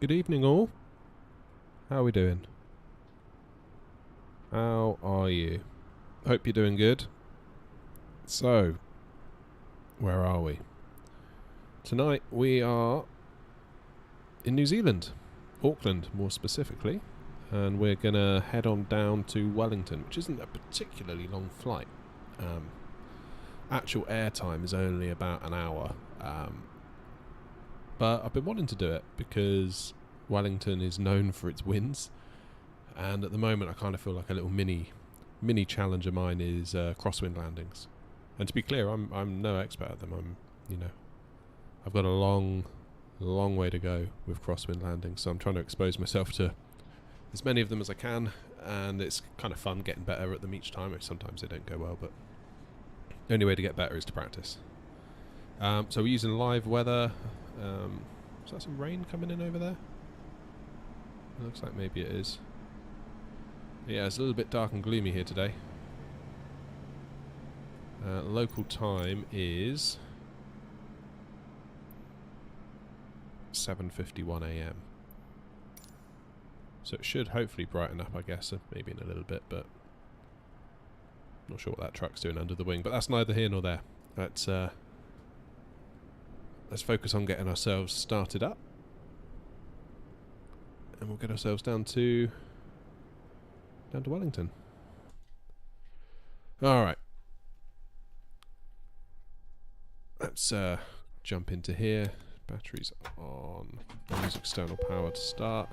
Good evening all. How are we doing? How are you? Hope you're doing good. So, where are we? Tonight we are in New Zealand, Auckland more specifically, and we're gonna head on down to Wellington, which isn't a particularly long flight. Actual air time is only about an hour, but I've been wanting to do it because Wellington is known for its winds, and at the moment I kind of feel like a little mini challenge of mine is crosswind landings. And to be clear, I'm no expert at them. I've got a long way to go with crosswind landings, so I'm trying to expose myself to as many of them as I can, and it's kind of fun getting better at them each time. Sometimes they don't go well, but the only way to get better is to practice. So we're using live weather. Is that some rain coming in over there? It looks like maybe it is. Yeah, it's a little bit dark and gloomy here today. Local time is 7:51 AM. So it should hopefully brighten up, I guess, maybe in a little bit, but not sure what that truck's doing under the wing. But that's neither here nor there. Let's focus on getting ourselves started up, and we'll get ourselves down to Wellington. All right. Let's jump into here. Batteries on. Use external power to start.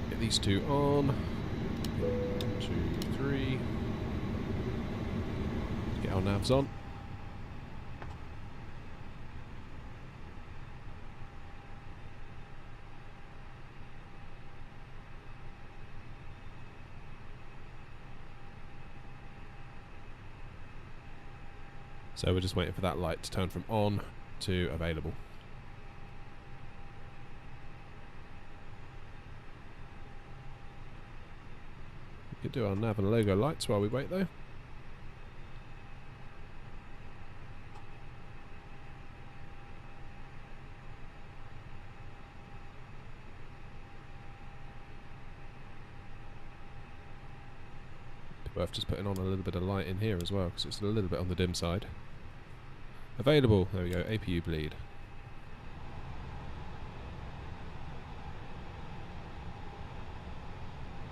Get these two on. 1, 2, 3. Get our navs on. So we're just waiting for that light to turn from on to available. We could do our nav and logo lights while we wait though. Worth just putting on a little bit of light in here as well, because it's a little bit on the dim side. Available, there we go, APU bleed.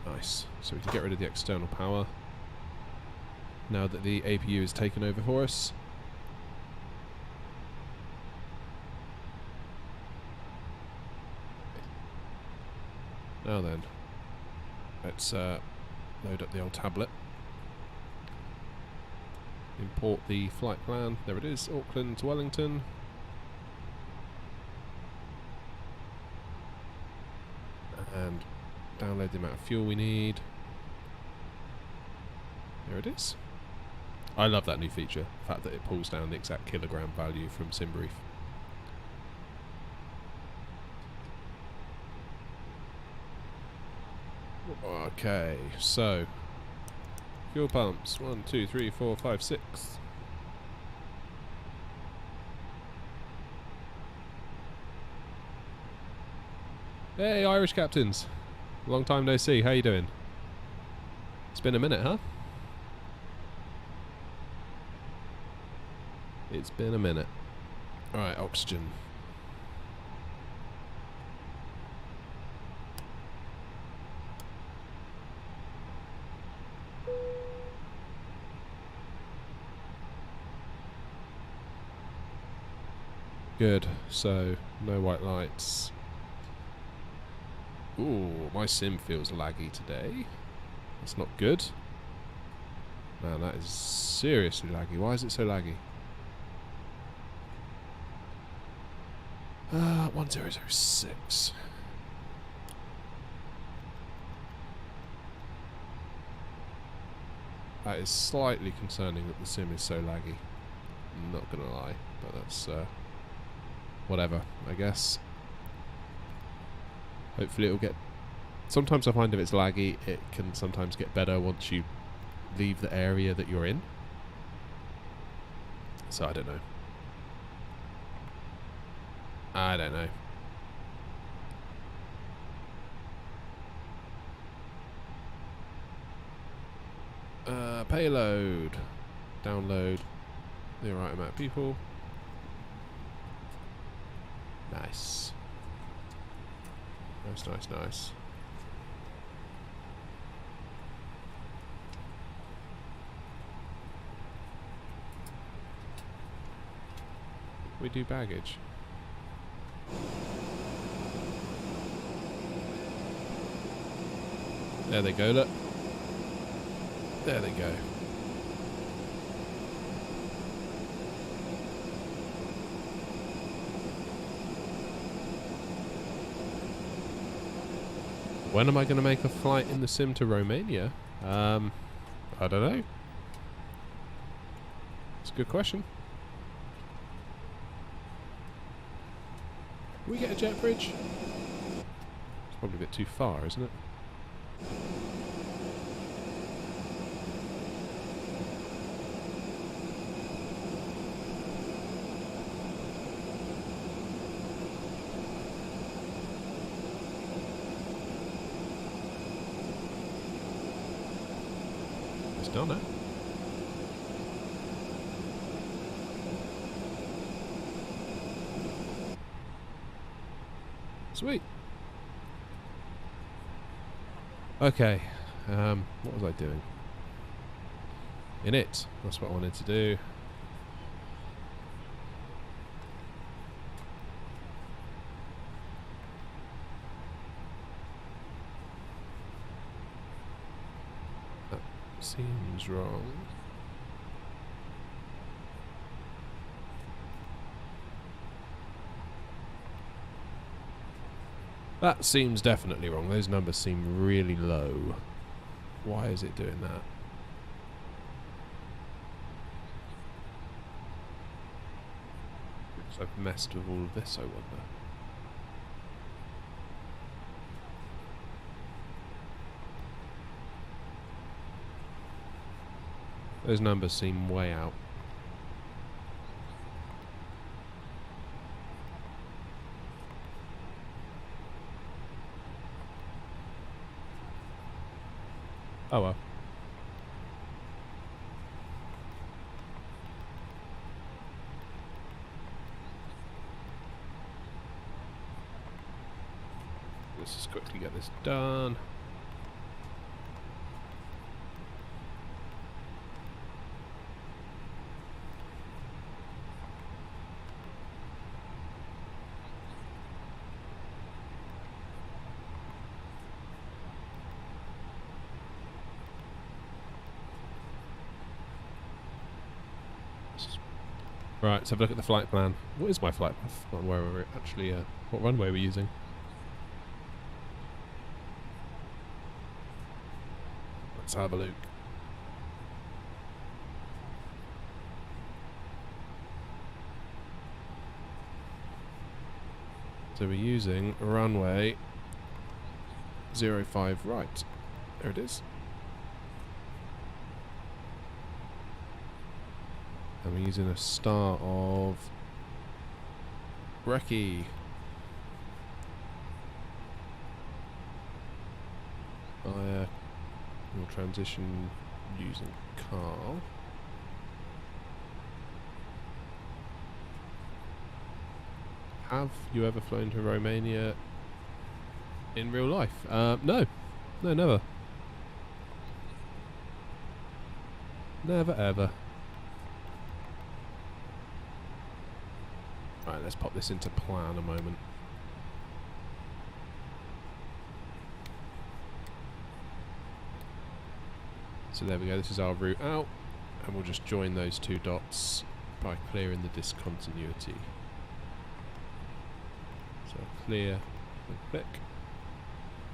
Nice, so we can get rid of the external power now that the APU is taken over for us. Now then, let's load up the old tablet. Import the flight plan. There it is, Auckland to Wellington. And download the amount of fuel we need. There it is. I love that new feature, the fact that it pulls down the exact kilogram value from SimBrief. Okay, so fuel pumps 1, 2, 3, 4, 5, 6. Hey, Irish captains! Long time no see. How you doing? It's been a minute, huh? It's been a minute. All right, oxygen. Good, so no white lights. Ooh, my sim feels laggy today. That's not good. Man, that is seriously laggy. Why is it so laggy? 1006. That is slightly concerning that the sim is so laggy. I'm not gonna lie, but that's whatever, I guess. Hopefully it'll get... Sometimes I find if it's laggy, it can sometimes get better once you leave the area that you're in. So I don't know. I don't know. Payload. Download the right amount of people. Nice. Nice, nice, nice. We do baggage. There they go, look. There they go. When am I going to make a flight in the sim to Romania? I don't know. It's a good question. Can we get a jet bridge? It's probably a bit too far, isn't it? It's done it. Sweet. Okay, what was I doing? In it. That's what I wanted to do. That seems wrong. That seems definitely wrong. Those numbers seem really low. Why is it doing that? Because I've messed with all of this, I wonder. Those numbers seem way out. Oh well. Let's just quickly get this done. Right, let's have a look at the flight plan. What is my flight plan? Where are we actually? What runway are we using? Let's have a look. So we're using runway 05 right. There it is. And we're using a star of Brekkie. We'll transition using car. Have you ever flown to Romania in real life? No. No, never. Never ever. Right, let's pop this into plan a moment. So there we go, this is our route out, and we'll just join those two dots by clearing the discontinuity. So clear, and click,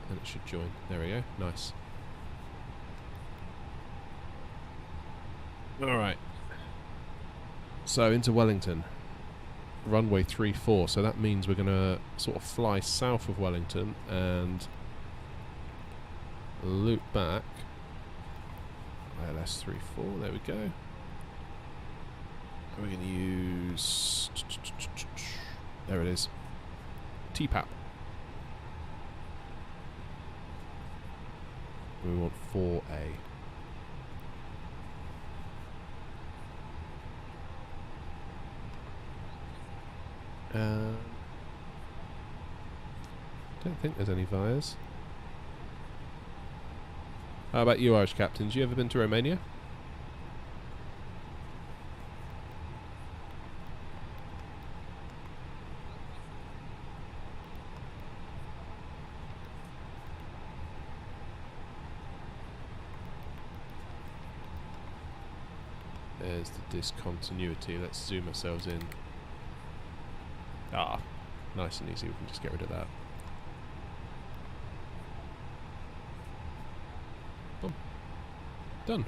and it should join. There we go, nice. Alright, so into Wellington. Runway 34, so that means we're going to sort of fly south of Wellington and loop back. ILS 34, there we go. We're going to use... There it is. TPAP. We want 4A. Don't think there's any Vias. How about you, Irish captains? You ever been to Romania? There's the discontinuity. Let's zoom ourselves in. Ah, nice and easy. We can just get rid of that. Boom. Done.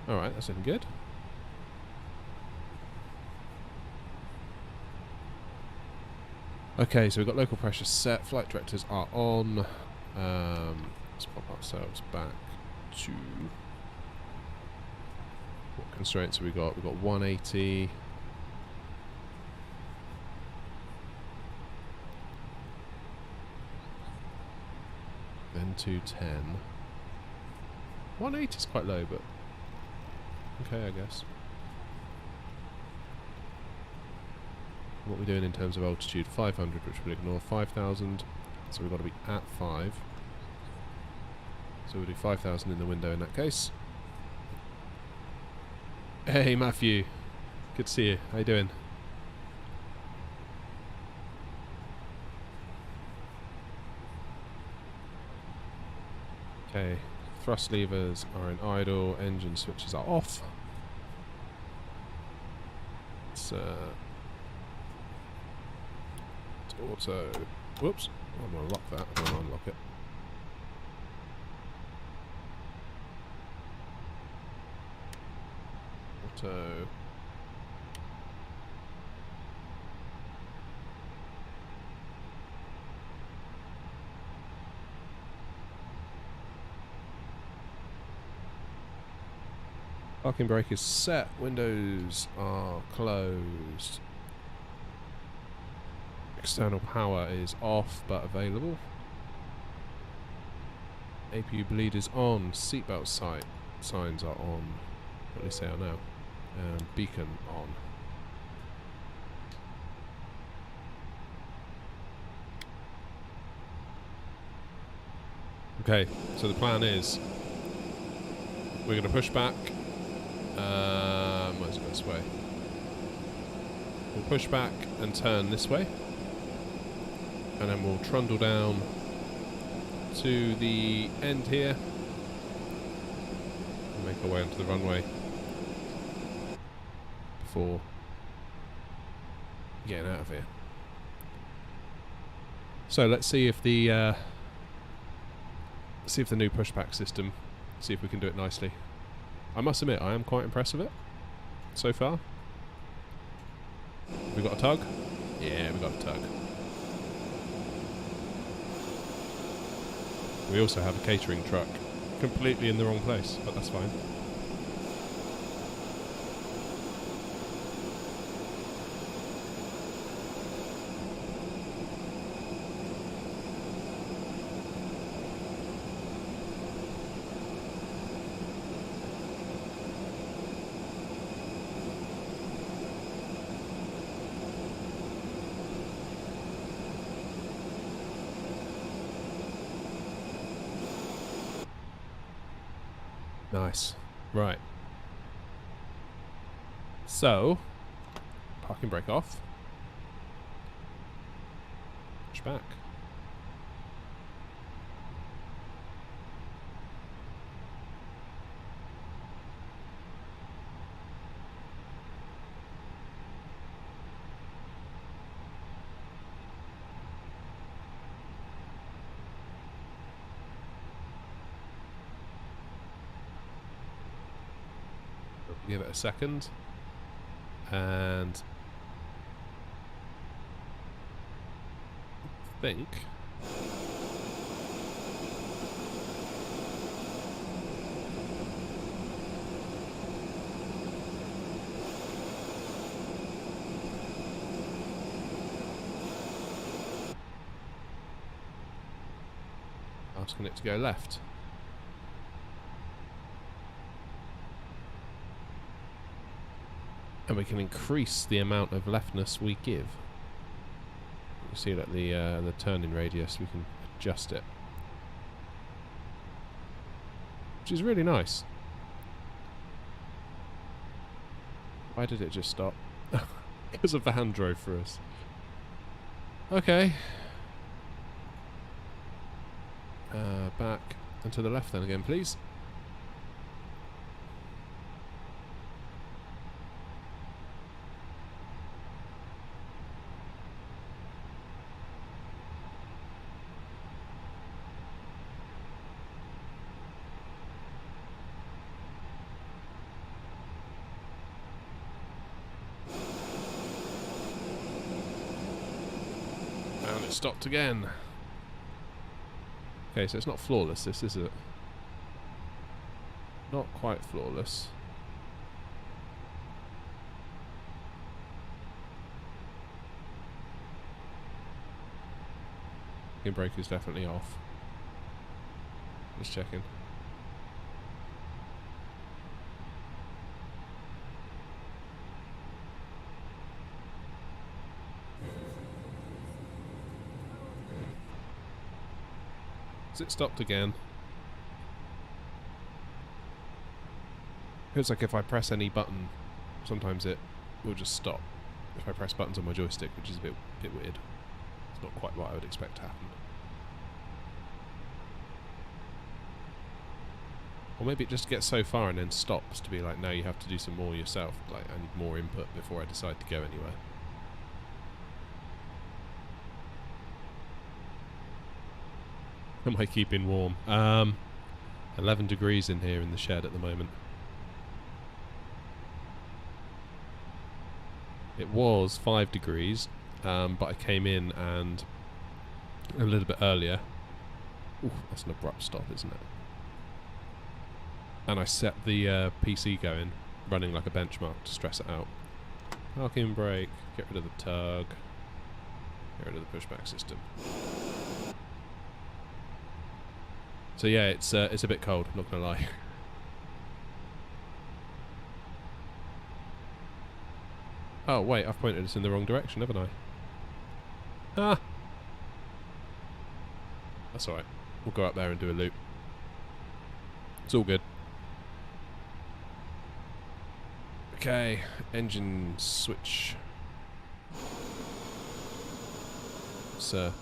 Alright, that's looking good. Okay, so we've got local pressure set. Flight directors are on. Let's pop ourselves back to... What constraints have we got? We've got 180. Then 210. 180 is quite low, but okay, I guess. What are we doing in terms of altitude? 500, which we'll ignore. 5,000. So we've got to be at 5. So we'll do 5,000 in the window in that case. Hey Matthew, good to see you. How you doing? Okay, thrust levers are in idle, engine switches are off. It's auto. Whoops, I'm gonna lock that. I'm gonna unlock it. Auto. Parking brake is set. Windows are closed. External power is off but available. APU bleed is on. Seatbelt signs are on. At least they are now. And beacon on. Okay, so the plan is we're going to push back. Where's the best way? We'll push back and turn this way, and then we'll trundle down to the end here and make our way onto the runway before getting out of here. So let's see if the new pushback system, see if we can do it nicely. I must admit, I am quite impressed with it so far. Have we got a tug? Yeah, we got a tug. We also have a catering truck completely in the wrong place, but that's fine. Nice. Right. So, parking brake off. Push back. Give it a second, and I think asking it to go left. And we can increase the amount of leftness we give. You see that the turning radius, we can adjust it, which is really nice. Why did it just stop? Because a van drove through us. Okay. Back and to the left then again, please. And it stopped again. Okay, so it's not flawless, this is it? Not quite flawless. The brake is definitely off. Just checking. It stopped again. Feels like if I press any button, sometimes it will just stop. If I press buttons on my joystick, which is a bit weird. It's not quite what I would expect to happen. Or maybe it just gets so far and then stops to be like, no, you have to do some more yourself. Like, I need more input before I decide to go anywhere. Am I keeping warm? 11 degrees in here in the shed at the moment. It was 5 degrees, but I came in and a little bit earlier. Ooh, that's an abrupt stop, isn't it? And I set the PC going, running like a benchmark to stress it out. Parking brake, get rid of the tug, get rid of the pushback system. So yeah, it's a bit cold, not gonna lie. Oh wait, I've pointed us in the wrong direction, haven't I? Ah! That's alright. We'll go up there and do a loop. It's all good. Okay, engine switch. Let's have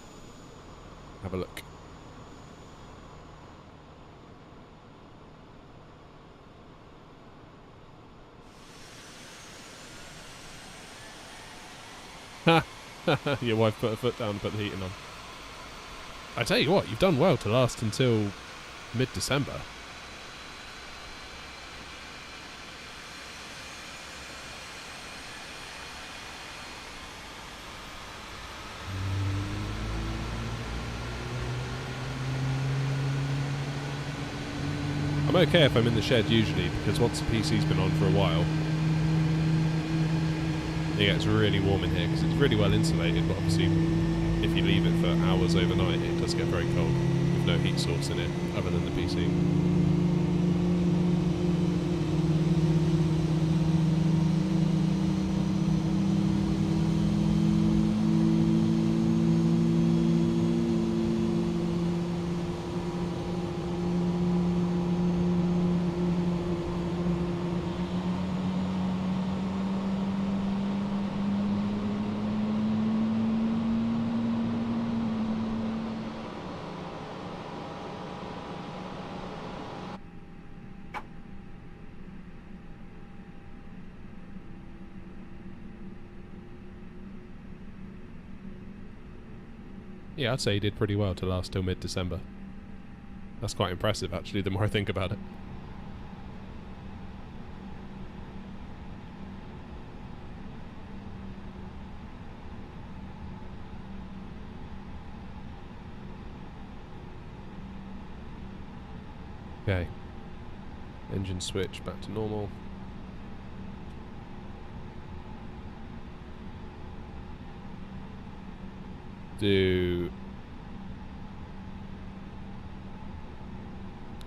a look. Your wife put her foot down and put the heating on. I tell you what, you've done well to last until mid-December. I'm okay if I'm in the shed usually, because once the PC's been on for a while, it gets really warm in here because it's really well insulated, but obviously if you leave it for hours overnight it does get very cold with no heat source in it other than the PC. Yeah, I'd say he did pretty well to last till mid-December. That's quite impressive, actually, the more I think about it. Okay. Engine switch back to normal.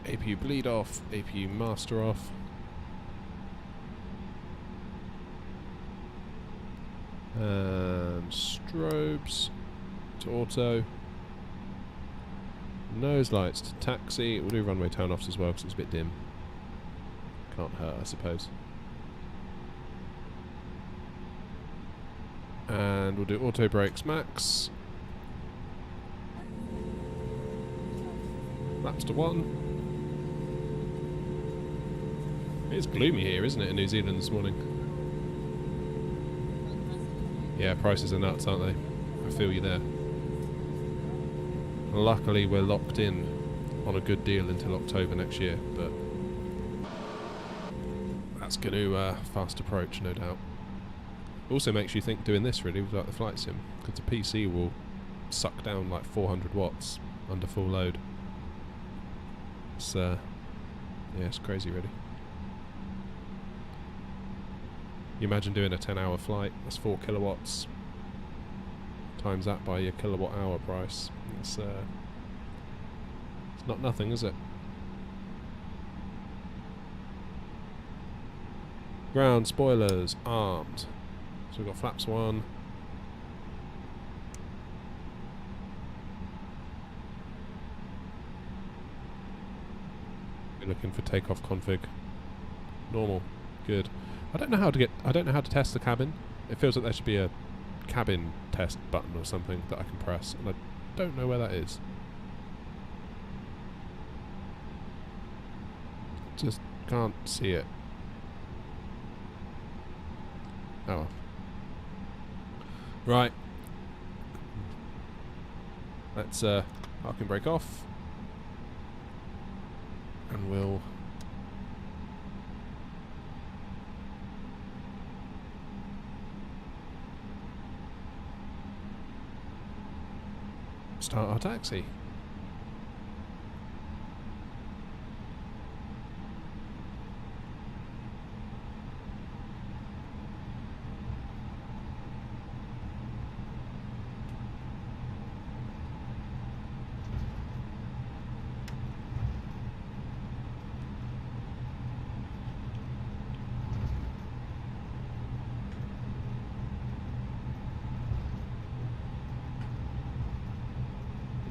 APU bleed off, APU master off. And strobes to auto. Nose lights to taxi. We'll do runway turn-offs as well because it's a bit dim. Can't hurt, I suppose. And we'll do auto brakes max. Laps to 1. It's gloomy here, isn't it, in New Zealand this morning? Yeah, prices are nuts, aren't they? I feel you there. Luckily, we're locked in on a good deal until October next year, but that's going to fast approach, no doubt. Also makes you think doing this, really, like the flight sim, because the PC will suck down like 400 watts under full load. It's, yeah, it's crazy, really. You imagine doing a 10-hour flight, that's 4 kilowatts. Times that by your kilowatt hour price. It's not nothing, is it? Ground spoilers armed. So we've got flaps 1. We're looking for takeoff config. Normal. Good. I don't know how to test the cabin. It feels like there should be a cabin test button or something that I can press, and I don't know where that is. Just can't see it. Oh well. Right. Let's parking brake off. And we'll start our taxi.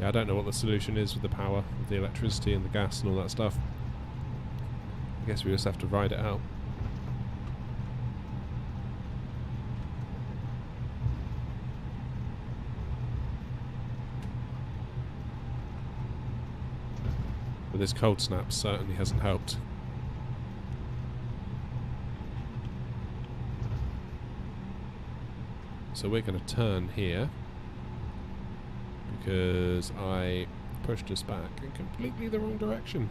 Yeah, I don't know what the solution is with the power, with the electricity and the gas and all that stuff. I guess we just have to ride it out. But this cold snap certainly hasn't helped. So we're going to turn here, because I pushed us back in completely the wrong direction.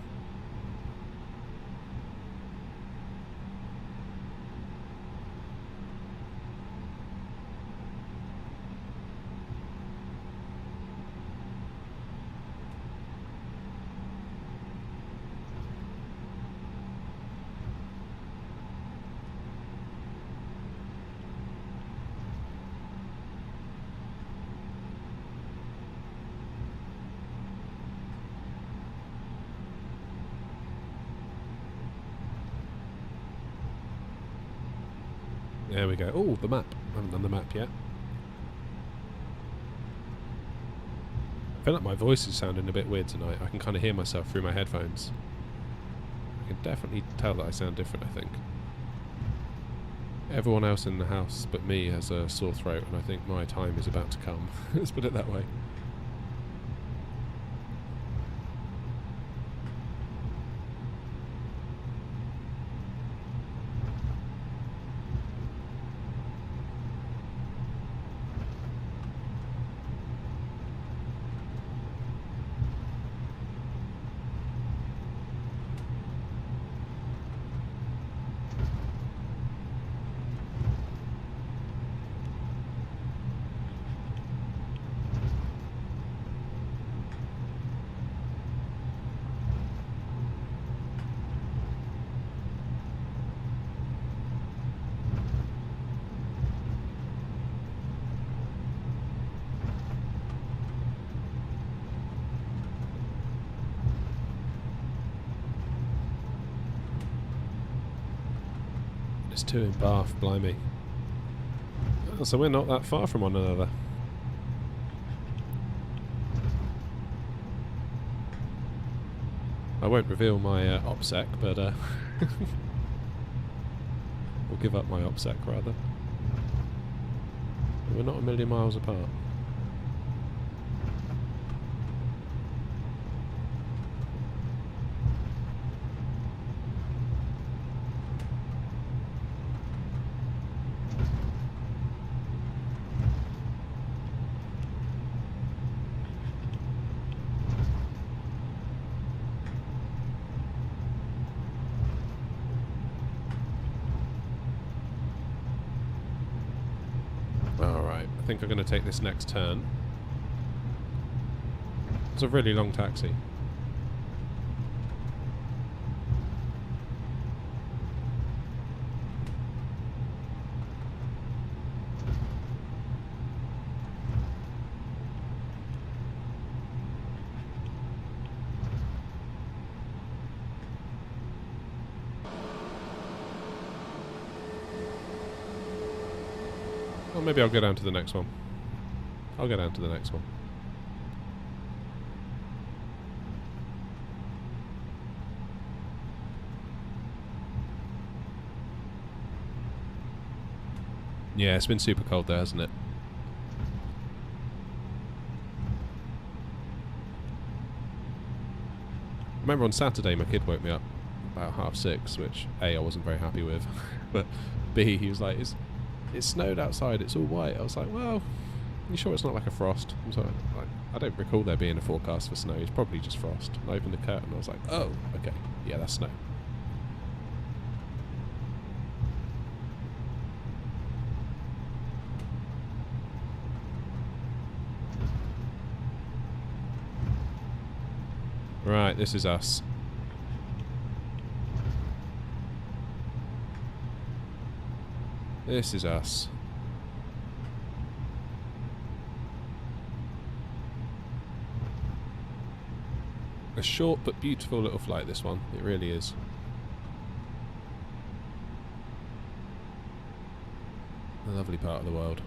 There we go. Oh, the map. I haven't done the map yet. I feel like my voice is sounding a bit weird tonight. I can kind of hear myself through my headphones. I can definitely tell that I sound different, I think. Everyone else in the house but me has a sore throat, and I think my time is about to come. Let's put it that way. -2 in Bath, blimey. Oh, so we're not that far from one another. I won't reveal my OPSEC, but or give up my OPSEC rather. We're not a million miles apart. Alright, I think I'm going to take this next turn. It's a really long taxi. Or maybe I'll go down to the next one. I'll go down to the next one. Yeah, it's been super cold there, hasn't it? I remember on Saturday my kid woke me up about 6:30, which A, I wasn't very happy with, but B, he was like, it snowed outside, it's all white. I was like, well, you sure it's not like a frost? I'm sorry, like, I don't recall there being a forecast for snow. It's probably just frost. I opened the curtain and I was like, oh, okay, yeah, that's snow. Right, this is us. This is us. A short but beautiful little flight, this one. It really is. A lovely part of the world.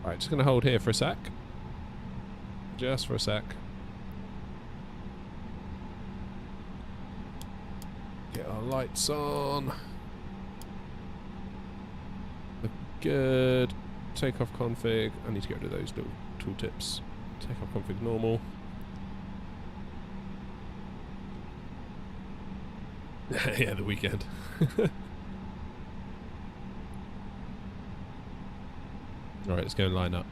Right, just going to hold here for a sec. Just for a sec. Get our lights on. Look good. Takeoff config. I need to get rid of those little tooltips. Takeoff config normal. Yeah, the weekend. Alright, let's go and line up.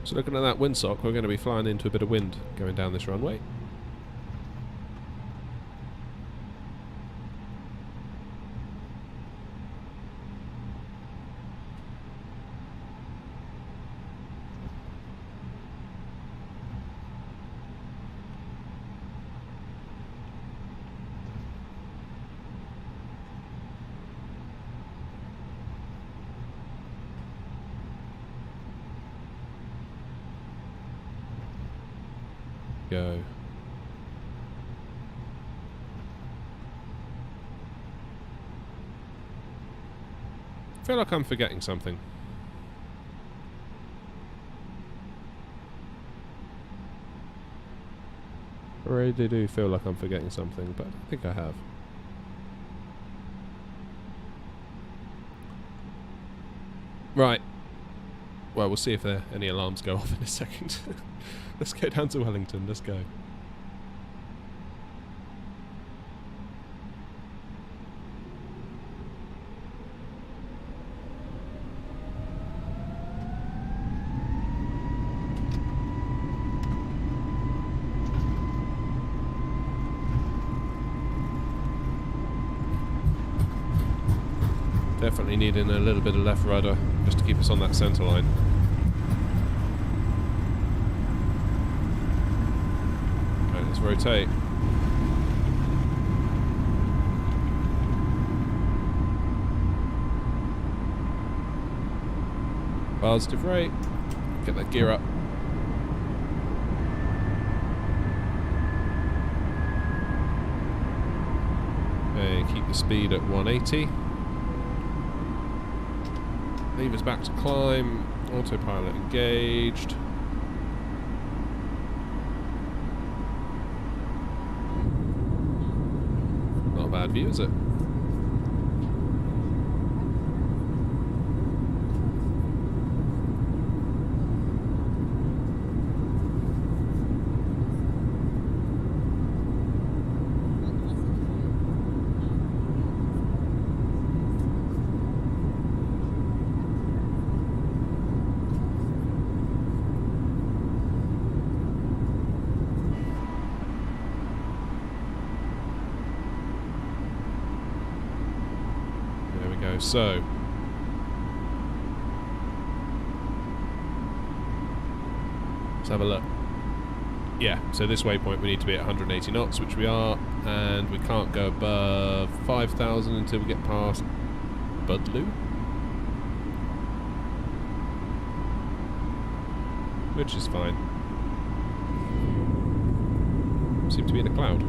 So looking at that windsock, we're going to be flying into a bit of wind going down this runway. Go. I feel like I'm forgetting something. I really do feel like I'm forgetting something, but I think I have. Right. Well, we'll see if any alarms go off in a second. Let's go down to Wellington, let's go. Definitely needing a little bit of left rudder just to keep us on that centre line. rotate. Positive rate. Get that gear up. Okay, keep the speed at 180. Levers back to climb. Autopilot engaged. Not a bad view, is it? So, let's have a look. Yeah, so this waypoint we need to be at 180 knots, which we are, and we can't go above 5,000 until we get past Budloo, which is fine. Seem to be in a cloud.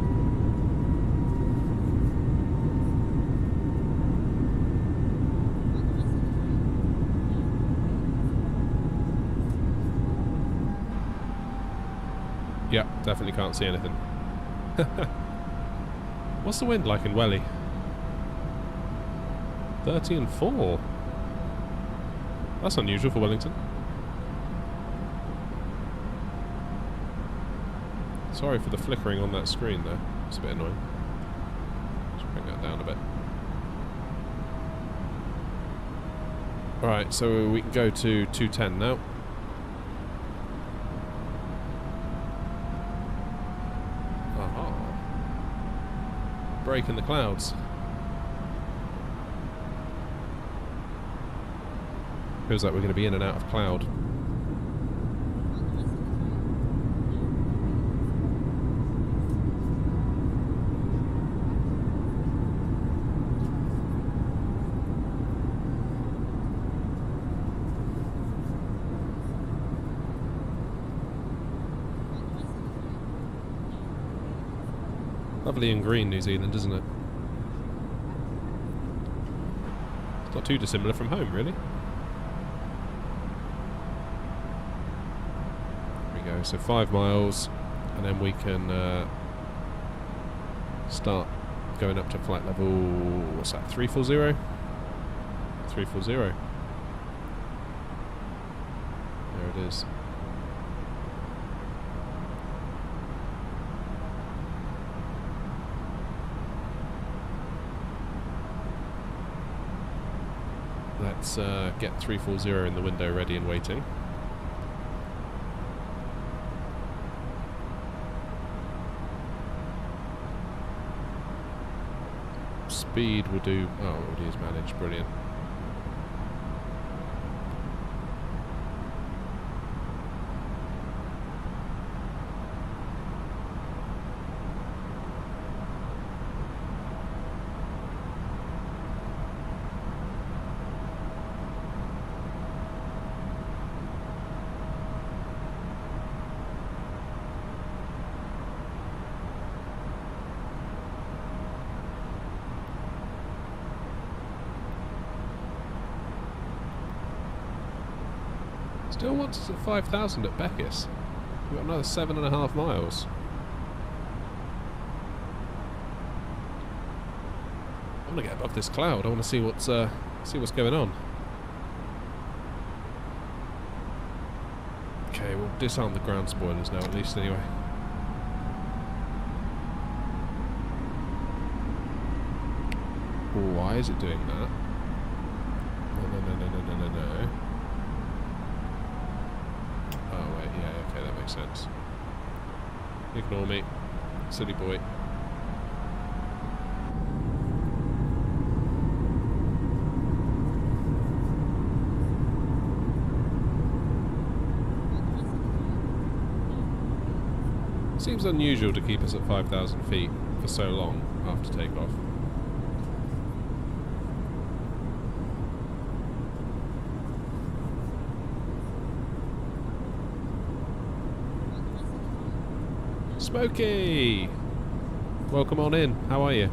Yeah, definitely can't see anything. What's the wind like in Welly? 30 and 4. That's unusual for Wellington. Sorry for the flickering on that screen there. It's a bit annoying. Let's bring that down a bit. Alright, so we can go to 210 now. Break in the clouds. Feels like we're going to be in and out of cloud. Lovely and green New Zealand, isn't it? It's not too dissimilar from home, really. There we go, so 5 miles, and then we can start going up to flight level, what's that, 340? 340. There it is. Let's get 340 in the window ready and waiting. Speed will do... oh, already is managed, brilliant. Still wants us at 5,000 at Beckus. We've got another 7.5 miles. I want to get above this cloud. I want to see what's going on. Okay, we'll disarm the ground spoilers now, at least anyway. Why is it doing that? No. Oh wait, yeah, okay, that makes sense. Ignore me, silly boy. Seems unusual to keep us at 5,000 feet for so long after takeoff. Smokey! Welcome on in. How are you?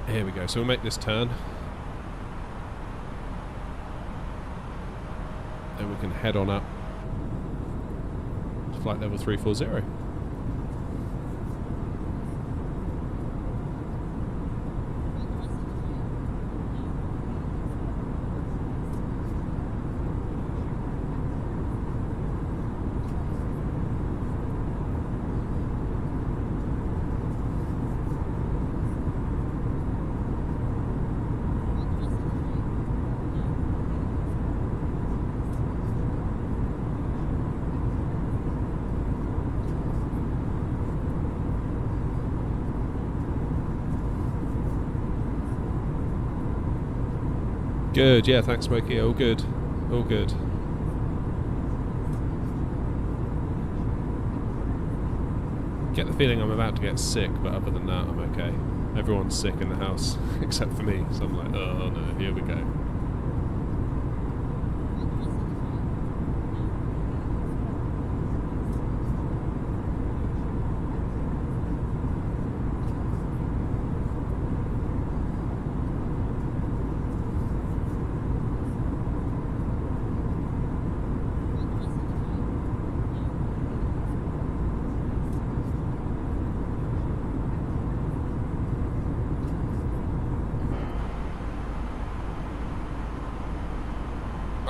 Here we go. So we'll make this turn. Then we can head on up to flight level 340. Good, yeah, thanks Smokey, all good. All good. Get the feeling I'm about to get sick, but other than that I'm okay. Everyone's sick in the house, except for me, so I'm like, oh no, here we go.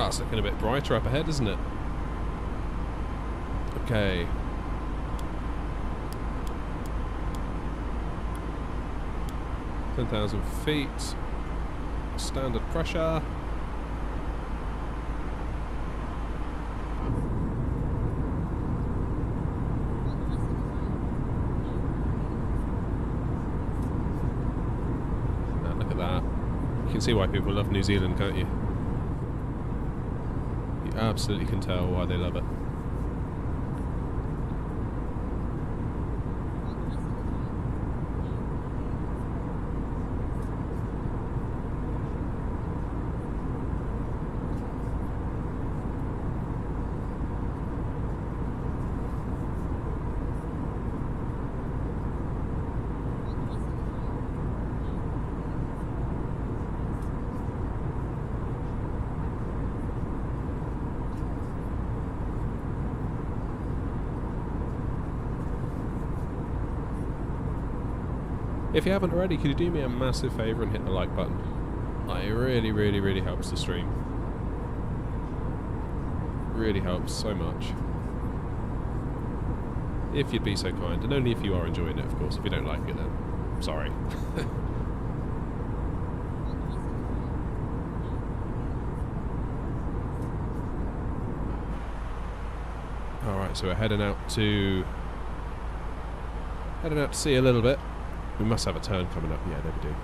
Oh, it's looking a bit brighter up ahead, isn't it? Okay. "10,000 feet. Standard pressure. Look at that. You can see why people love New Zealand, can't you? Absolutely can tell why they love it. If you haven't already, could you do me a massive favour and hit the like button? Like, it really, really, really helps the stream. Really helps so much. If you'd be so kind, and only if you are enjoying it, of course. If you don't like it, then sorry. Alright, so we're heading out to sea a little bit. We must have a turn coming up. Yeah, there we do.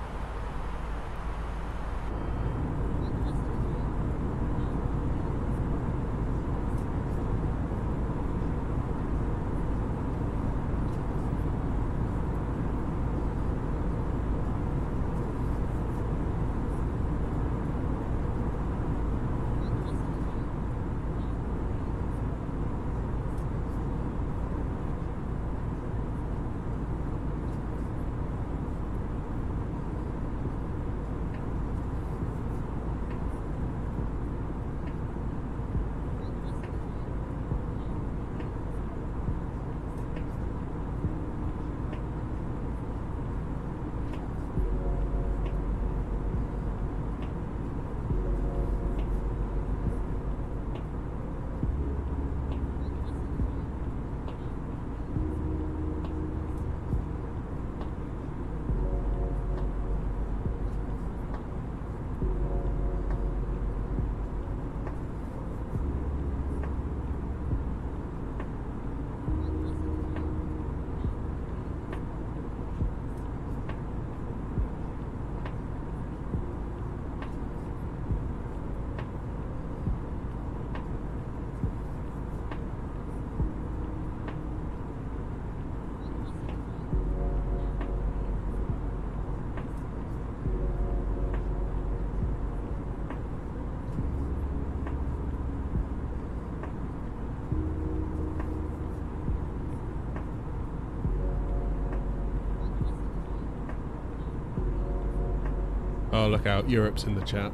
Oh, look out. Europe's in the chat.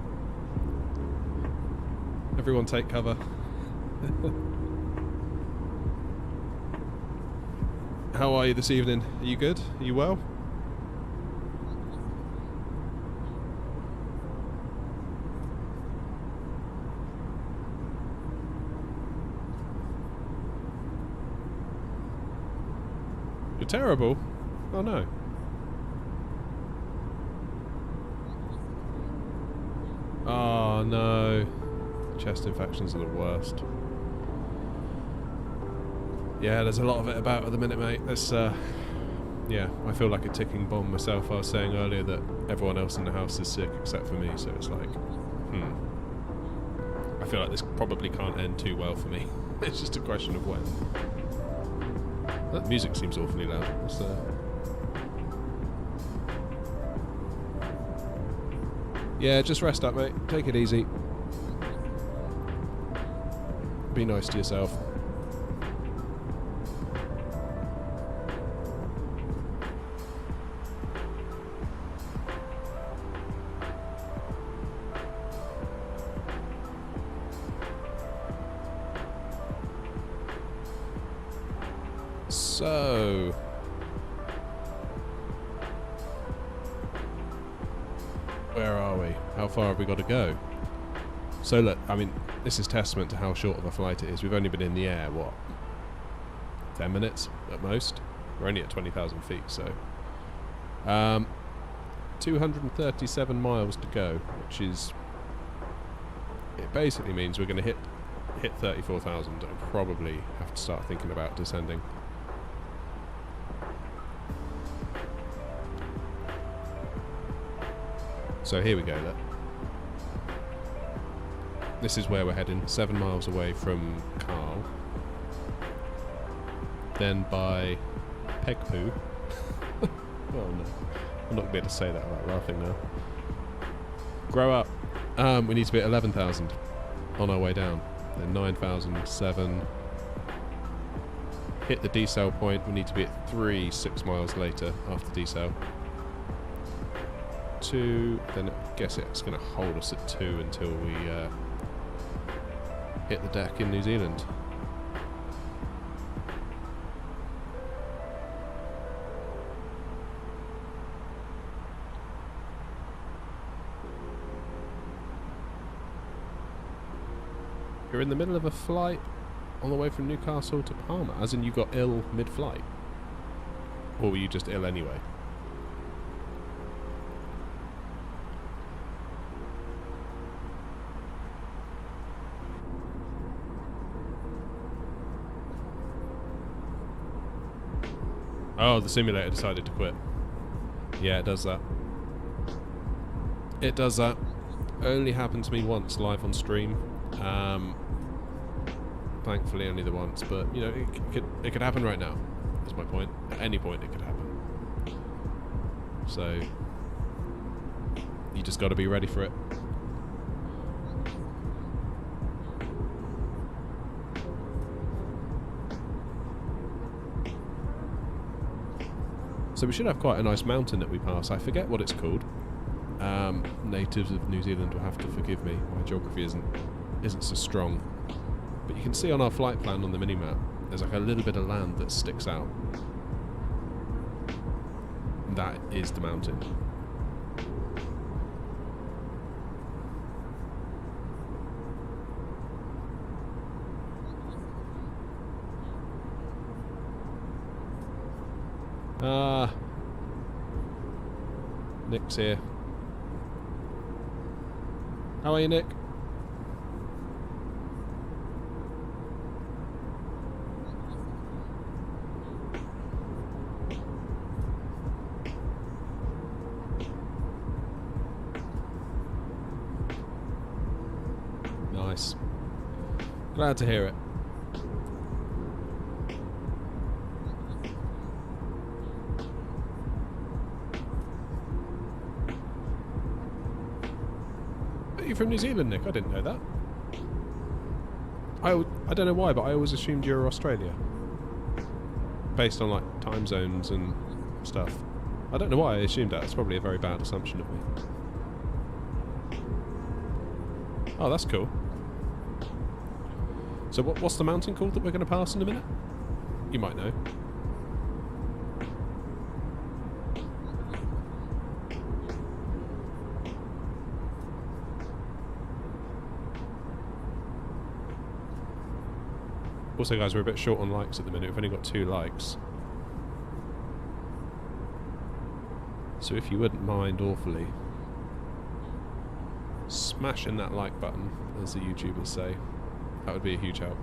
Everyone take cover. How are you this evening? Are you good? Are you well? You're terrible? Oh no. Oh no. Chest infections are the worst. Yeah, there's a lot of it about at the minute, mate. It's, yeah, I feel like a ticking bomb myself. I was saying earlier that everyone else in the house is sick except for me, so it's like, I feel like this probably can't end too well for me. It's just a question of when. That music seems awfully loud. It's, yeah, just rest up, mate. Take it easy. Be nice to yourself. So, where are we? How far have we got to go? So look, I mean, this is testament to how short of a flight it is. We've only been in the air, what, 10 minutes at most? We're only at 20,000 feet, so 237 miles to go, which is, it basically means we're going to hit 34,000 and probably have to start thinking about descending. So here we go, look. This is where we're heading, 7 miles away from Carl. Then by Pegpoo. Oh no, I'm not going to be able to say that without laughing now. Grow up. We need to be at 11,000 on our way down. Then 9,007. Hit the decel point, we need to be at 3 6 miles later after decel. 2, then I guess it's going to hold us at 2 until we hit the deck in New Zealand. You're in the middle of a flight on the way from Newcastle to Palma, as in you got ill mid-flight? Or were you just ill anyway? Oh, the simulator decided to quit. Yeah, it does that. It does that. Only happened to me once live on stream. Thankfully only the once, but you know, it could happen right now. That's my point. At any point it could happen. So you just got to be ready for it. So we should have quite a nice mountain that we pass. I forget what it's called. Natives of New Zealand will have to forgive me. My geography isn't so strong. But you can see on our flight plan on the mini-map, there's like a little bit of land that sticks out. That is the mountain. Nick's here. How are you, Nick? Nice. Glad to hear it. You're from New Zealand, Nick? I didn't know that. I don't know why, but I always assumed you were Australia. Based on, like, time zones and stuff. I don't know why I assumed that. It's probably a very bad assumption of me. Oh, that's cool. So what's the mountain called that we're going to pass in a minute? You might know. Also, guys, we're a bit short on likes at the minute. We've only got 2 likes. So if you wouldn't mind awfully smashing that like button, as the YouTubers say, that would be a huge help.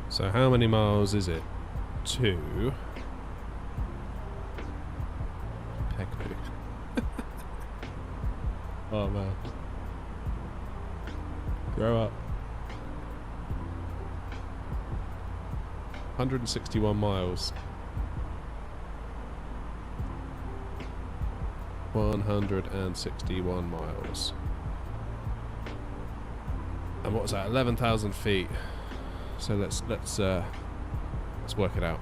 So how many miles is it to Pegbook? Oh man. Grow up. 161 miles. 161 miles. And what was that? 11,000 feet. So let's work it out.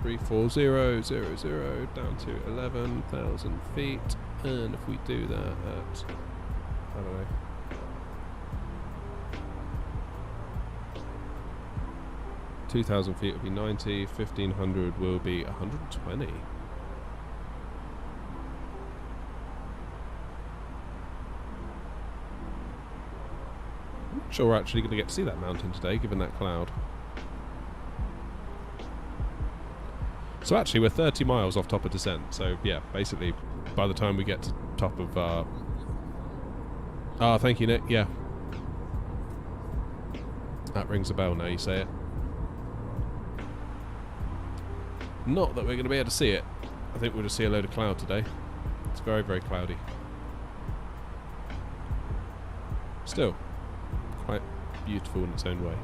340,000 down to 11,000 feet, and if we do that at, I don't know, 2,000 feet will be 90, 1,500 will be 120. Sure, we're actually going to get to see that mountain today, given that cloud. So actually, we're 30 miles off top of descent. So yeah, basically, by the time we get to top of... Ah, thank you, Nick. Yeah. That rings a bell now you say it. Not that we're going to be able to see it. I think we'll just see a load of cloud today. It's very, very cloudy. Still, quite beautiful in its own way.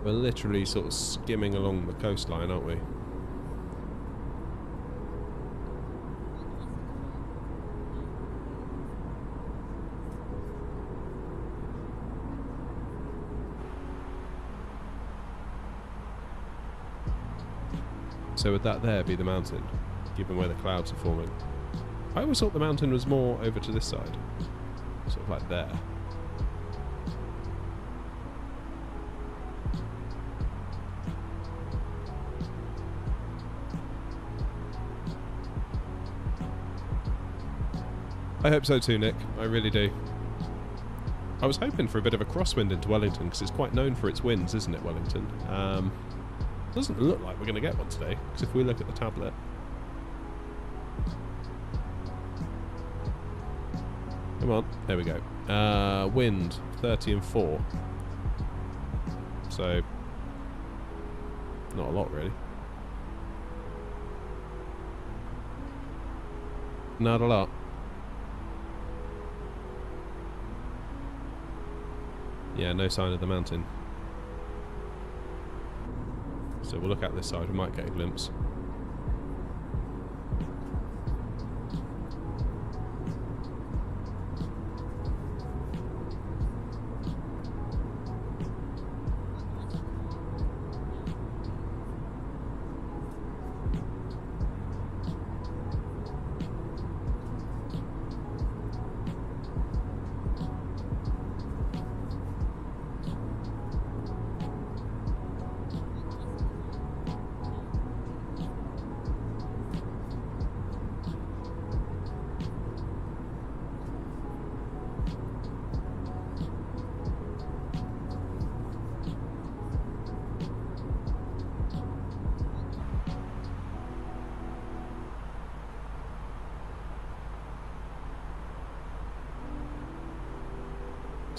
We're literally sort of skimming along the coastline, aren't we? So would that there be the mountain, given where the clouds are forming? I always thought the mountain was more over to this side, sort of like there. I hope so too, Nick. I really do. I was hoping for a bit of a crosswind into Wellington, because it's quite known for its winds, isn't it, Wellington? Doesn't look like we're going to get one today, because if we look at the tablet... Come on, there we go. Wind, 30 and 4. So, not a lot, really. Not a lot. Yeah, no sign of the mountain. So we'll look at this side, we might get a glimpse.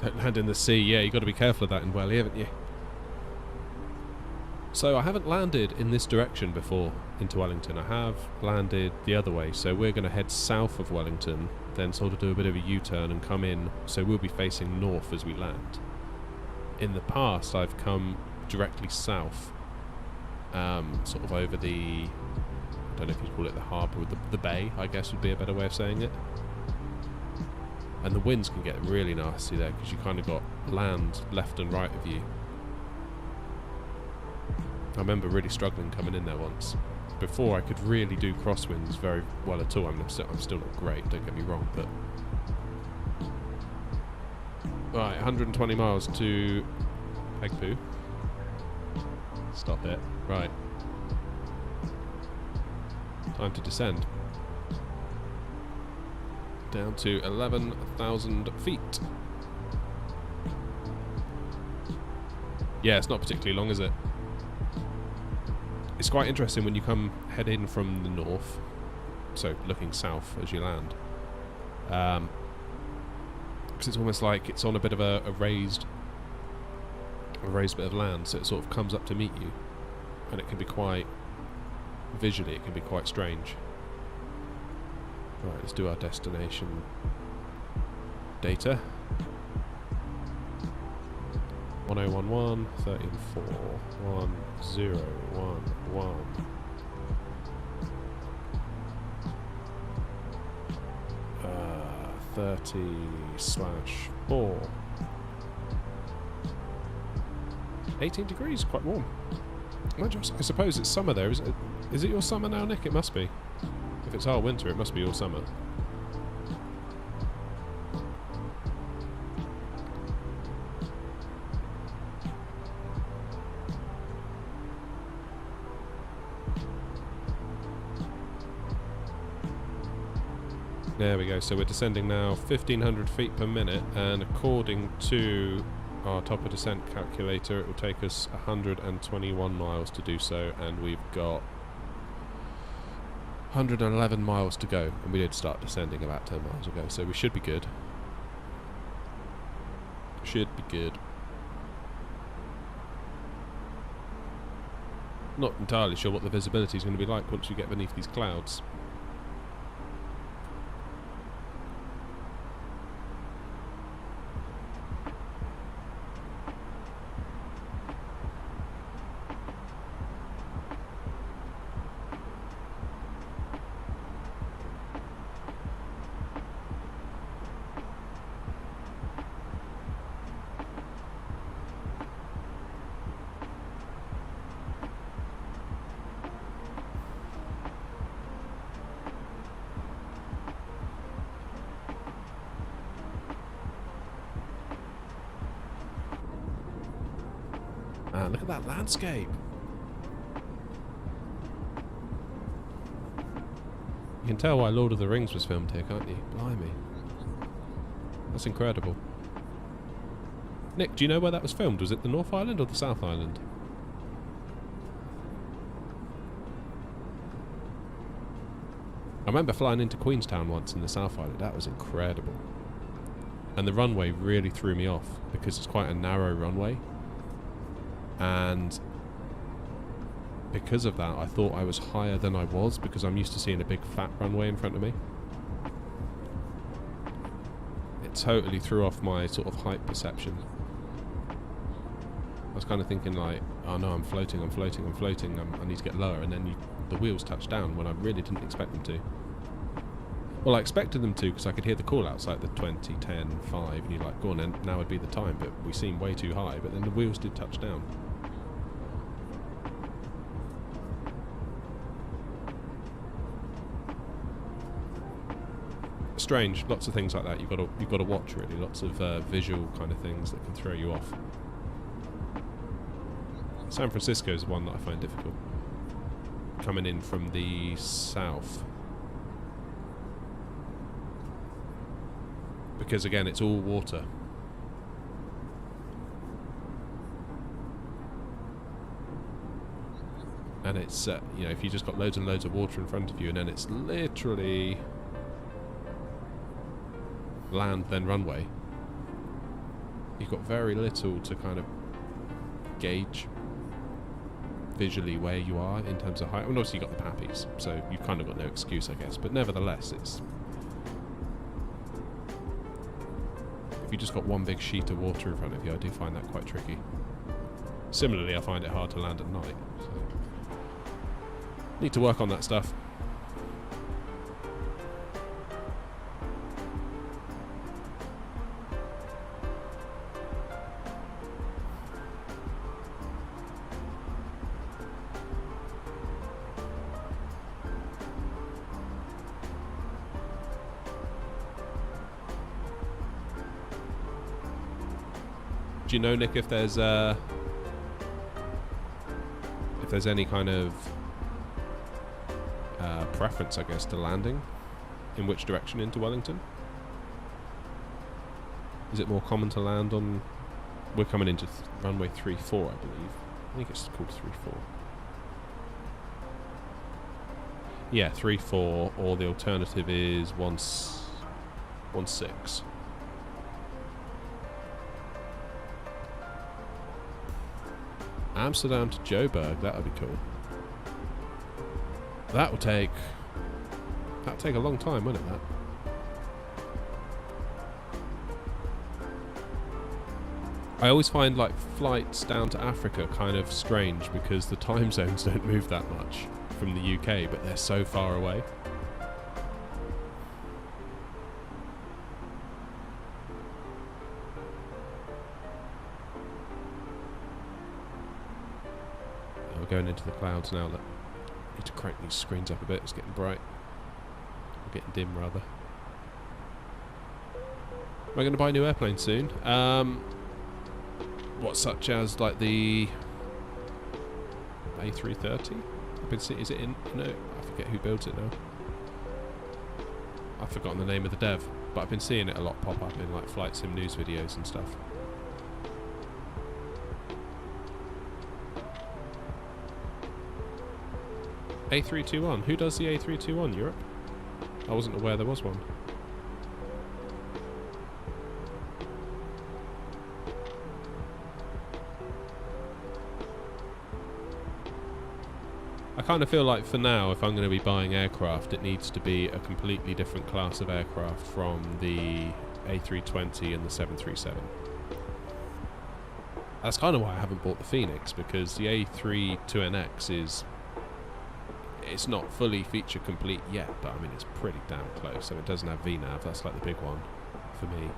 Don't land in the sea. Yeah, you've got to be careful of that in Welly, haven't you? So I haven't landed in this direction before into Wellington. I have landed the other way. So we're going to head south of Wellington, then sort of do a bit of a U-turn and come in. So we'll be facing north as we land. In the past, I've come directly south, sort of over the, I don't know if you'd call it the harbour, or the bay, I guess would be a better way of saying it. And the winds can get really nasty there because you kind of got land left and right of you. I remember really struggling coming in there once. Before I could really do crosswinds very well at all. I'm still not great, don't get me wrong, but... Right, 120 miles to Pegpoo. Stop it. Right. Time to descend. Down to 11,000 feet. Yeah, it's not particularly long, is it? It's quite interesting when you head in from the north, so looking south as you land, because it's almost like it's on a bit of a raised bit of land, so it sort of comes up to meet you, and it can be quite, visually it can be quite strange. Right, let's do our destination data. 1011, 13, 4, 1, 0, 1, 1. 30/4. 18 degrees, quite warm. I suppose it's summer there, is it? Is it your summer now, Nick? It must be. If it's our winter, it must be your summer. There we go, so we're descending now 1,500 feet per minute, and according to our top of descent calculator, it will take us 121 miles to do so, and we've got 111 miles to go, and we did start descending about 10 miles ago, so we should be good. Should be good. Not entirely sure what the visibility is going to be like once you get beneath these clouds. Man, look at that landscape. You can tell why Lord of the Rings was filmed here, can't you? Blimey. That's incredible. Nick, do you know where that was filmed? Was it the North Island or the South Island? I remember flying into Queenstown once in the South Island. That was incredible. And the runway really threw me off because it's quite a narrow runway. And because of that, I thought I was higher than I was because I'm used to seeing a big fat runway in front of me. It totally threw off my sort of height perception. I was kind of thinking like, oh no, I'm floating, I need to get lower, and then the wheels touched down when I really didn't expect them to. Well, I expected them to because I could hear the call outs like the 20, 10, 5, and you're like, go on then, now would be the time, but we seem way too high, but then the wheels did touch down. Strange, lots of things like that you've got to watch really, lots of visual kind of things that can throw you off. San Francisco is one that I find difficult. Coming in from the south. Because again, it's all water. And it's, you know, if you just got loads and loads of water in front of you and then it's literally land then runway, you've got very little to kind of gauge visually where you are in terms of height. Well, obviously you've got the pappies, so you've kind of got no excuse, I guess. But nevertheless, it's... if you just got one big sheet of water in front of you, I do find that quite tricky. Similarly, I find it hard to land at night. So need to work on that stuff. Do you know, Nick, if there's any kind of preference, I guess, to landing? In which direction into Wellington? Is it more common to land on... we're coming into runway 34, I believe. I think it's called 34. Yeah, 34, or the alternative is 16. Amsterdam to Joburg, that would be cool. That'll take a long time, won't it, that? I always find like flights down to Africa kind of strange because the time zones don't move that much from the UK, but they're so far away. Going into the clouds now. That I need to crank these screens up a bit. It's getting bright. Or getting dim, rather. Am I going to buy a new airplane soon? What, such as like the A320? I've been seeing. Is it in? No, I forget who builds it now. I've forgotten the name of the dev, but I've been seeing it a lot pop up in like flight sim news videos and stuff. A321. Who does the A321? Europe? I wasn't aware there was one. I kind of feel like for now, if I'm going to be buying aircraft, it needs to be a completely different class of aircraft from the A320 and the 737. That's kind of why I haven't bought the Phoenix, because the A320nx is... it's not fully feature complete yet, but I mean it's pretty damn close. So it doesn't have VNAV, that's like the big one for me.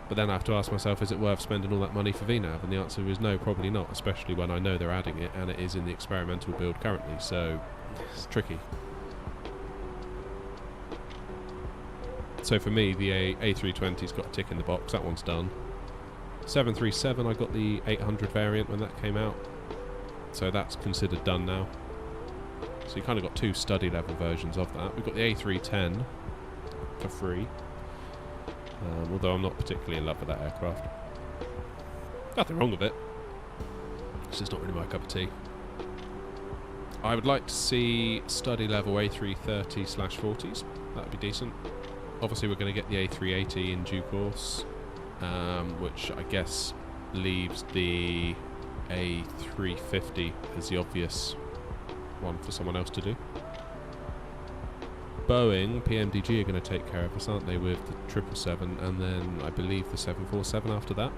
But then I have to ask myself, is it worth spending all that money for VNAV? And the answer is no, probably not, especially when I know they're adding it and it is in the experimental build currently, so it's tricky. So for me, the A320's got a tick in the box, that one's done. 737, I got the 800 variant when that came out. So that's considered done now. So you kind of got two study level versions of that. We've got the A310 for free. Although I'm not particularly in love with that aircraft. Nothing wrong with it. It's just not really my cup of tea. I would like to see study level A330/40s. That would be decent. Obviously we're going to get the A380 in due course, which I guess leaves the A350 as the obvious one for someone else to do. Boeing, PMDG are going to take care of us, aren't they, with the 777 and then I believe the 747 after that.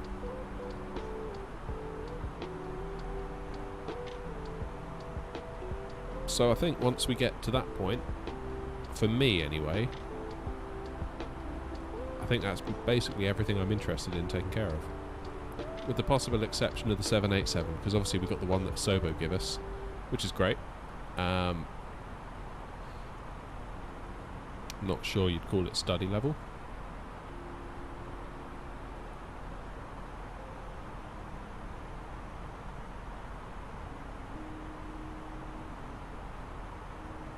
So I think once we get to that point, for me anyway, I think that's basically everything I'm interested in taking care of. With the possible exception of the 787, because obviously we've got the one that Sobo give us, which is great. Not sure you'd call it study level.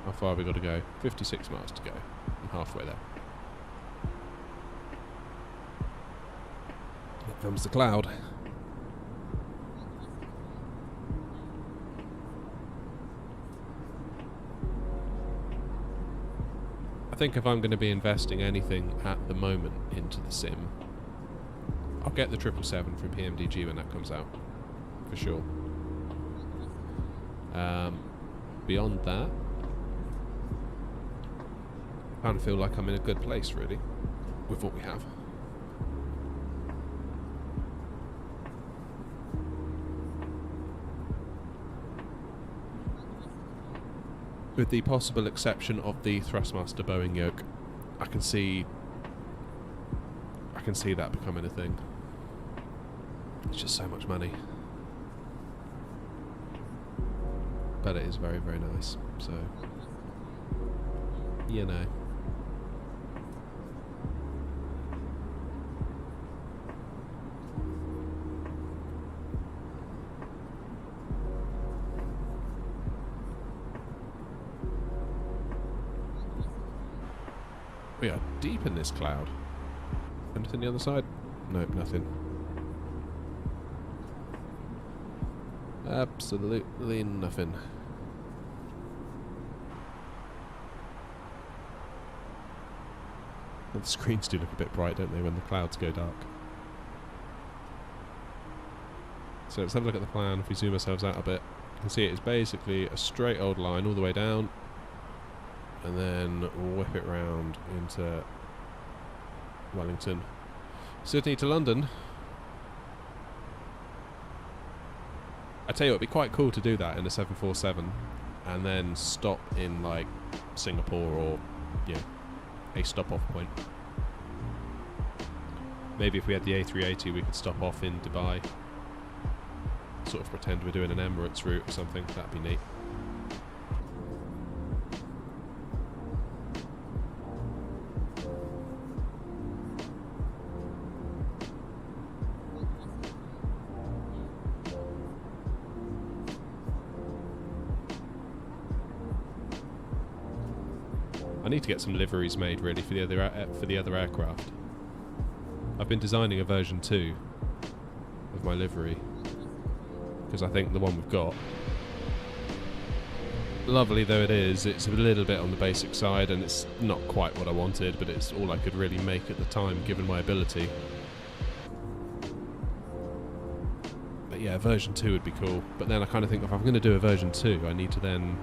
How far have we got to go? 56 miles to go. I'm halfway there. Here comes the cloud. I think if I'm going to be investing anything at the moment into the sim, get the 777 from PMDG when that comes out, for sure. Beyond that, I kind of feel like I'm in a good place, really, with what we have. With the possible exception of the Thrustmaster Boeing yoke, I can see that becoming a thing. It's just so much money. But it is very, very nice. So, you know. We are deep in this cloud. Anything on the other side? Nope, nothing. Absolutely nothing. And the screens do look a bit bright, don't they, when the clouds go dark. So let's have a look at the plan. If we zoom ourselves out a bit, you can see it is basically a straight old line all the way down, and then whip it round into Wellington. Sydney to London. I tell you what, it'd be quite cool to do that in a 747 and then stop in like Singapore or, yeah, a stop off point. Maybe if we had the A380 we could stop off in Dubai, sort of pretend we're doing an Emirates route or something. That'd be neat. I need to get some liveries made really for the other aircraft. I've been designing a version 2 of my livery because I think the one we've got, lovely though it is, it's a little bit on the basic side and it's not quite what I wanted, but it's all I could really make at the time given my ability. But yeah, version 2 would be cool. But then I kind of think if I'm going to do a version 2, I need to then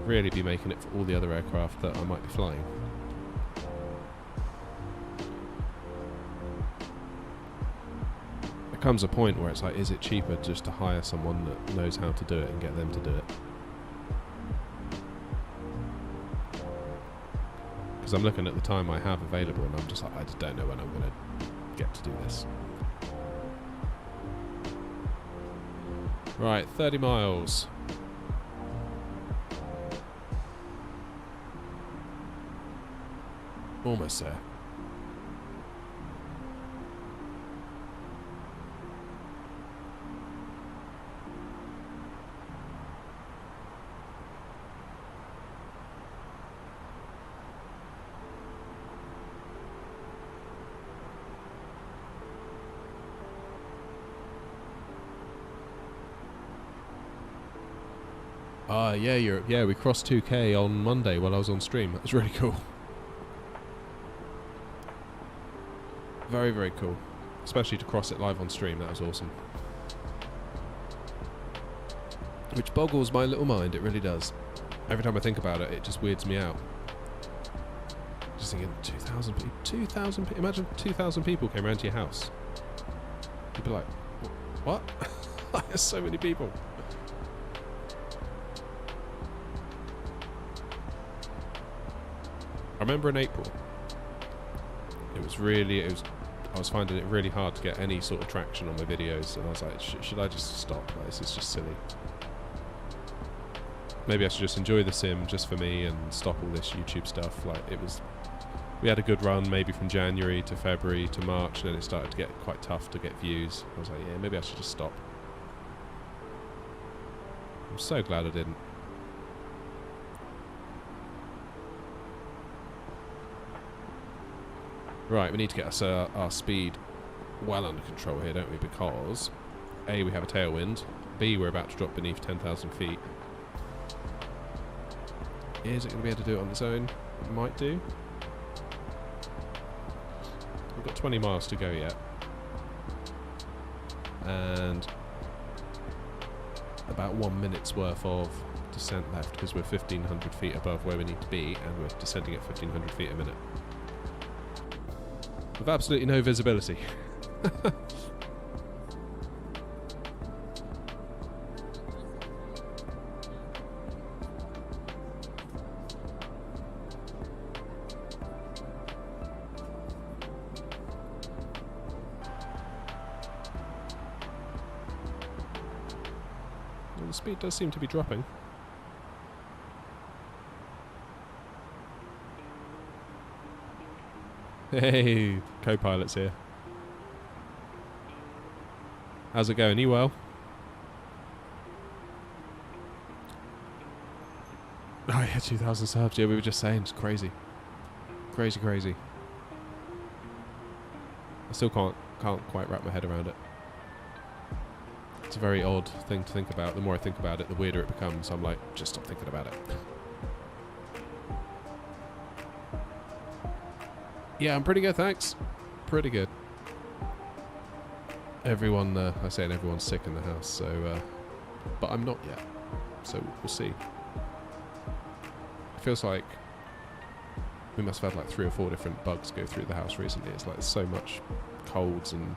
really be making it for all the other aircraft that I might be flying. There comes a point where it's like, is it cheaper just to hire someone that knows how to do it and get them to do it? Because I'm looking at the time I have available and I'm just like, I just don't know when I'm going to get to do this. Right, 30 miles. Almost there. Yeah, we crossed 2K on Monday while I was on stream. That was really cool. Very, very cool. Especially to cross it live on stream, that was awesome. Which boggles my little mind, it really does. Every time I think about it, it just weirds me out. Just thinking, 2,000 people. 2,000 people. Imagine 2,000 people came around to your house. You'd be like, what? There's so many people. I remember in April, I was finding it really hard to get any sort of traction on my videos, and I was like, should I just stop? Like, this is just silly. Maybe I should just enjoy the sim just for me and stop all this YouTube stuff. Like, we had a good run maybe from January to February to March, and then it started to get quite tough to get views. I was like, yeah, maybe I should just stop. I'm so glad I didn't. Right, we need to get our speed well under control here, don't we? Because A, we have a tailwind. B, we're about to drop beneath 10,000 feet. Is it going to be able to do it on its own? It might do. We've got 20 miles to go yet. and about 1 minute's worth of descent left because we're 1,500 feet above where we need to be, and we're descending at 1,500 feet a minute. With absolutely no visibility. Well, the speed does seem to be dropping. Hey, co-pilot's here. How's it going? You well? Oh yeah, 2,000 subs. Yeah, we were just saying, it's crazy. Crazy, crazy. I still can't quite wrap my head around it. It's a very odd thing to think about. The more I think about it, the weirder it becomes. I'm like, just stop thinking about it. Yeah, I'm pretty good, thanks. Pretty good. Everyone, I say everyone's sick in the house, so... but I'm not yet, so we'll see. It feels like we must have had like 3 or 4 different bugs go through the house recently. It's like so much colds, and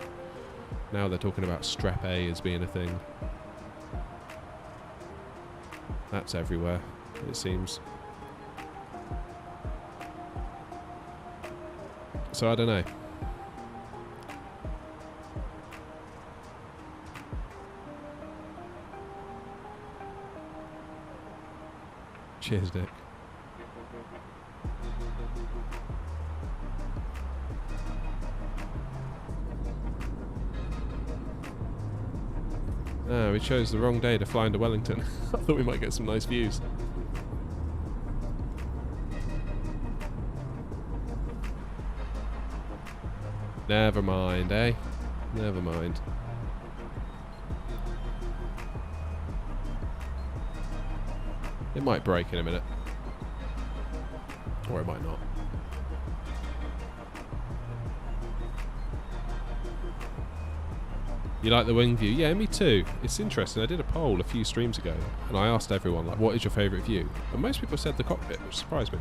now they're talking about strep A as being a thing. That's everywhere, it seems. So I don't know. Cheers, Dick. Ah, we chose the wrong day to fly into Wellington. I thought we might get some nice views. Never mind, eh? Never mind. It might break in a minute. Or it might not. You like the wing view? Yeah, me too. It's interesting. I did a poll a few streams ago, and I asked everyone, like, what is your favourite view? And most people said the cockpit, which surprised me.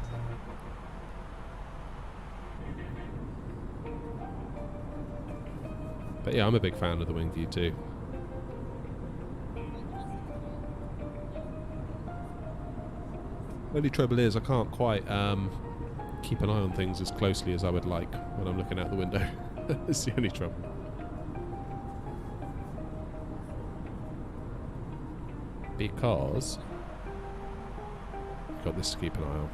But yeah, I'm a big fan of the wing view too. Only trouble is I can't quite keep an eye on things as closely as I would like when I'm looking out the window. That's the only trouble. Because I've got this to keep an eye on.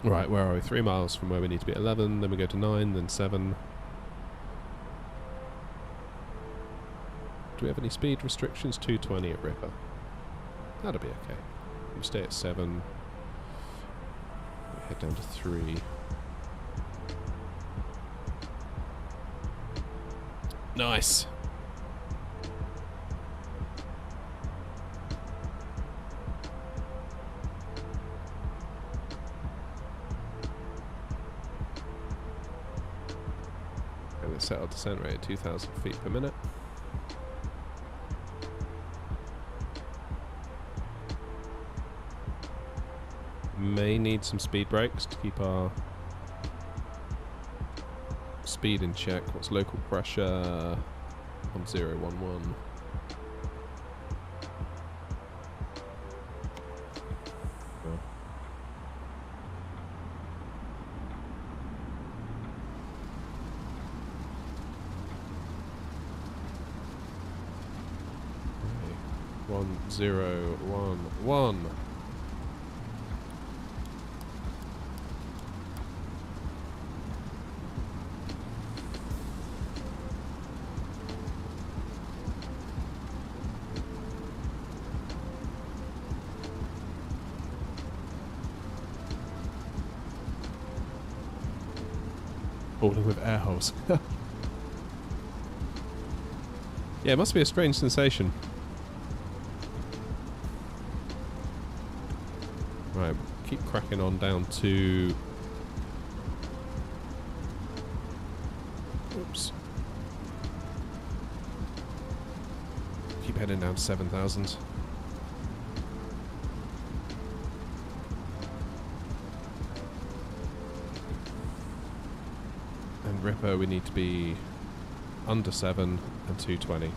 Right, where are we? 3 miles from where we need to be. 11, then we go to 9, then 7. Do we have any speed restrictions? 220 at Ripper. That'll be okay. We stay at 7. We head down to 3. Nice. Set our descent rate at 2,000 feet per minute. May need some speed brakes to keep our speed in check. What's local pressure? 1011. Okay. 1011. Falling with air holes. Yeah, it must be a strange sensation. Right, keep cracking on down to... Oops. keep heading down to 7,000. And Ripper, we need to be under 7 and 220.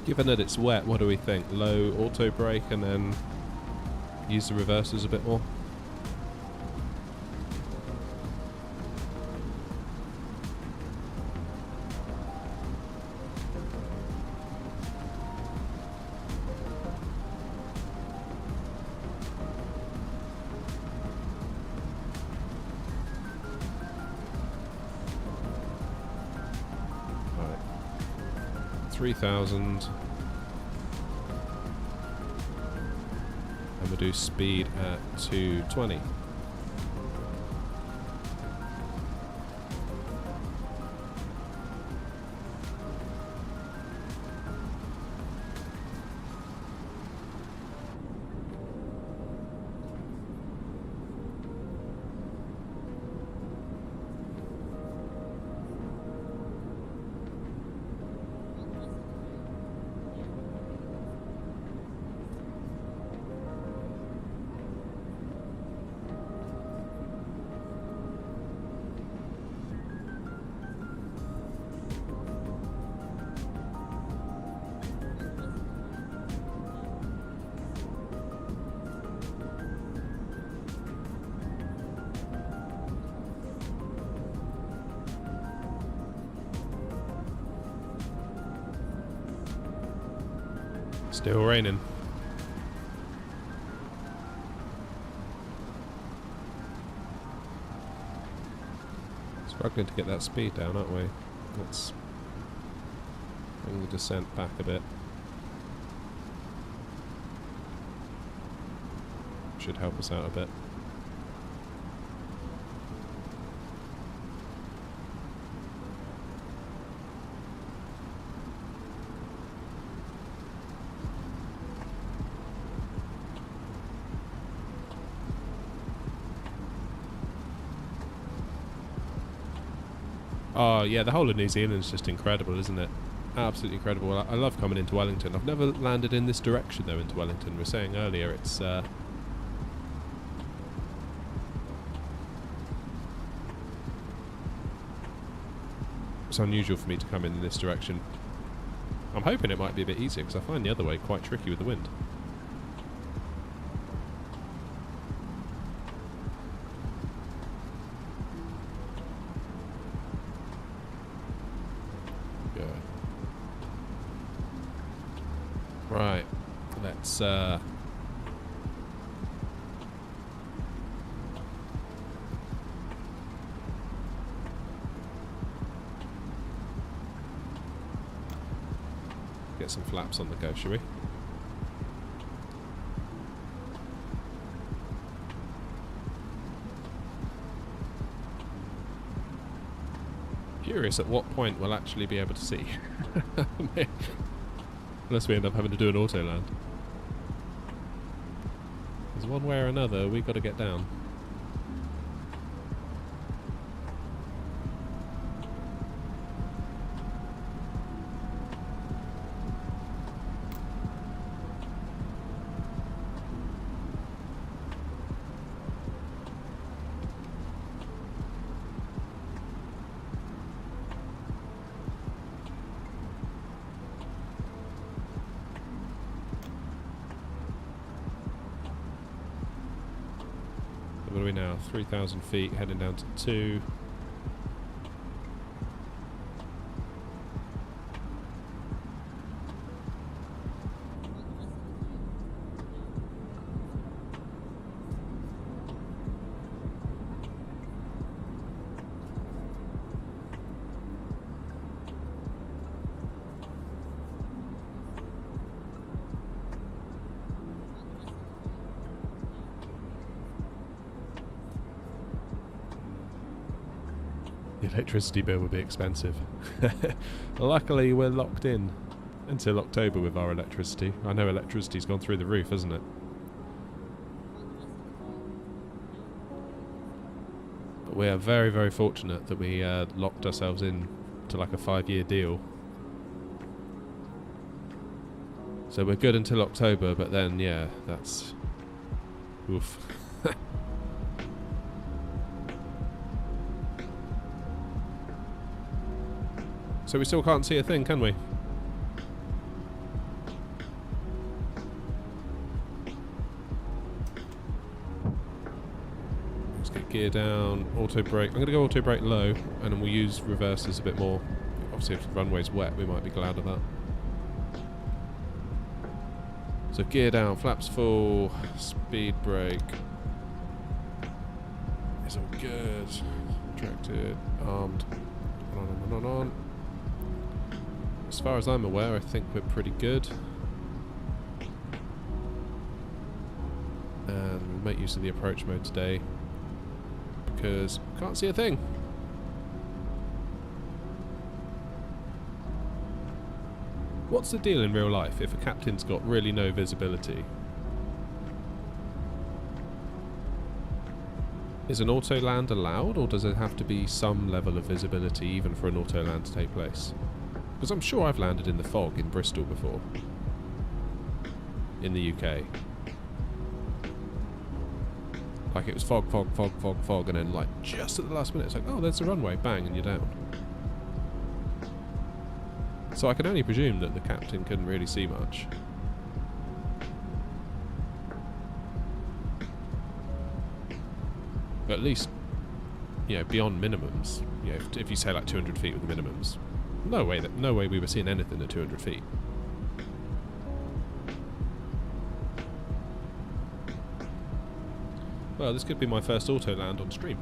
Given that it's wet, what do we think? Low auto brake and then use the reversers a bit more? Right. 3,000. And we'll do speed at 220. Still raining. Struggling to get that speed down, aren't we? Let's bring the descent back a bit. Should help us out a bit. Oh yeah, the whole of New Zealand is just incredible, isn't it? Absolutely incredible. I love coming into Wellington. I've never landed in this direction though into Wellington. We were saying earlier it's unusual for me to come in this direction. I'm hoping it might be a bit easier because I find the other way quite tricky with the wind. Right, let's get some flaps on the go, shall we? Curious at what point we'll actually be able to see. Unless we end up having to do an auto land. Because one way or another, we've got to get down. What are we now? 3,000 feet, heading down to 2. The electricity bill would be expensive. Luckily, we're locked in until October with our electricity. I know electricity's gone through the roof, hasn't it? But we are very, very fortunate that we locked ourselves in to like a 5-year deal. So we're good until October, but then, yeah, that's... oof. So we still can't see a thing, can we? Let's get gear down, auto brake. I'm going to go auto brake low, and then we'll use reverses a bit more. Obviously, if the runway's wet, we might be glad of that. So gear down, flaps full, speed brake. It's all good. Tracted, armed. On. As far as I'm aware, I think we're pretty good. And we'll make use of the approach mode today because can't see a thing. What's the deal in real life if a captain's got really no visibility? Is an auto land allowed, or does it have to be some level of visibility even for an auto land to take place? Because I'm sure I've landed in the fog in Bristol before. In the UK. Like it was fog, and then like just at the last minute it's like, oh, there's the runway, bang, and you're down. So I can only presume that the captain couldn't really see much. But at least, you know, beyond minimums, you know, if you say like 200 feet with the minimums, no way we were seeing anything at 200 feet. Well, this could be my first auto land on stream.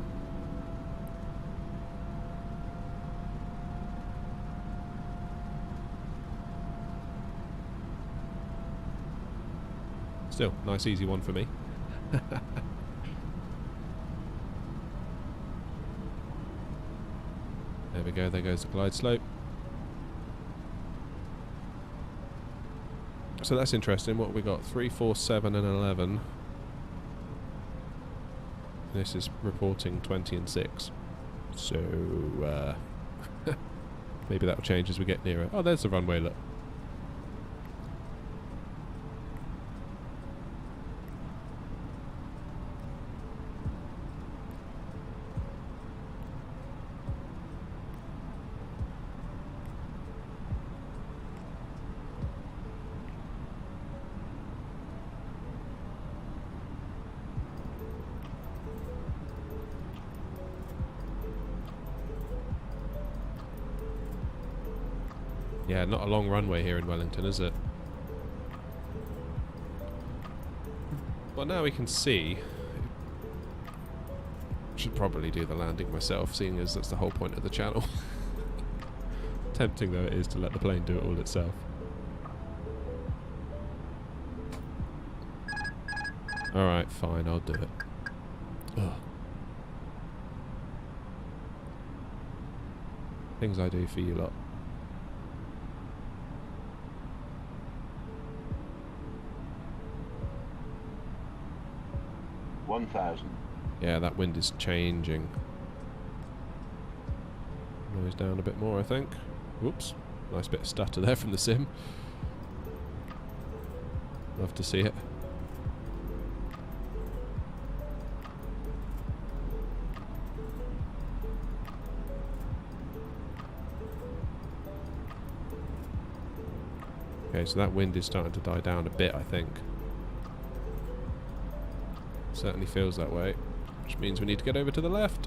Still, nice easy one for me. There we go, there goes the glide slope. So that's interesting. What have we got? 3, 4, 7 and 11. This is reporting 20 and 6. So, maybe that will change as we get nearer. Oh, there's the runway, look. Yeah, not a long runway here in Wellington, is it? Well, now we can see. Should probably do the landing myself, seeing as that's the whole point of the channel. Tempting though it is to let the plane do it all itself. Alright, fine, I'll do it. Ugh. Things I do for you lot. Yeah, that wind is changing. Nose down a bit more, I think. Whoops. Nice bit of stutter there from the sim. Love to see it. Okay, so that wind is starting to die down a bit, I think. Certainly feels that way, which means we need to get over to the left.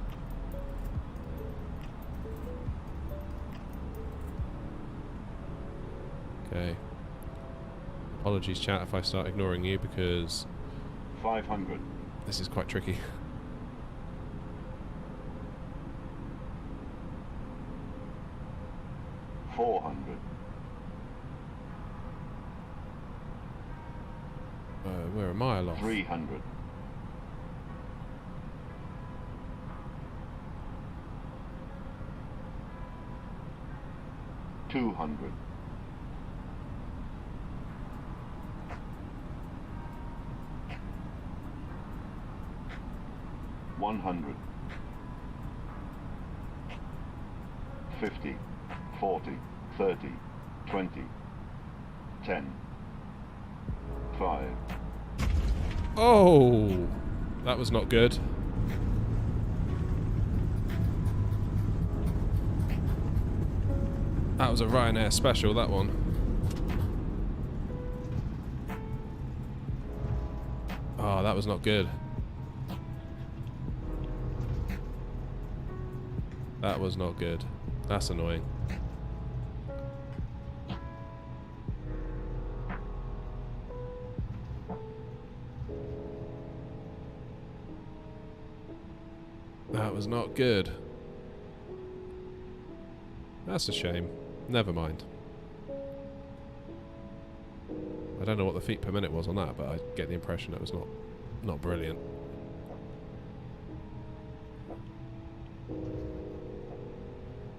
Okay. Apologies, chat, if I start ignoring you because 500. This is quite tricky. We're a mile off. 300. 200. 100. 50, 40, 30, 20, 10, 5. Oh, that was not good. That was a Ryanair special, that one. Oh, that was not good. That was not good. That's annoying. That was not good. That's a shame. Never mind. I don't know what the feet per minute was on that, but I get the impression it was not brilliant.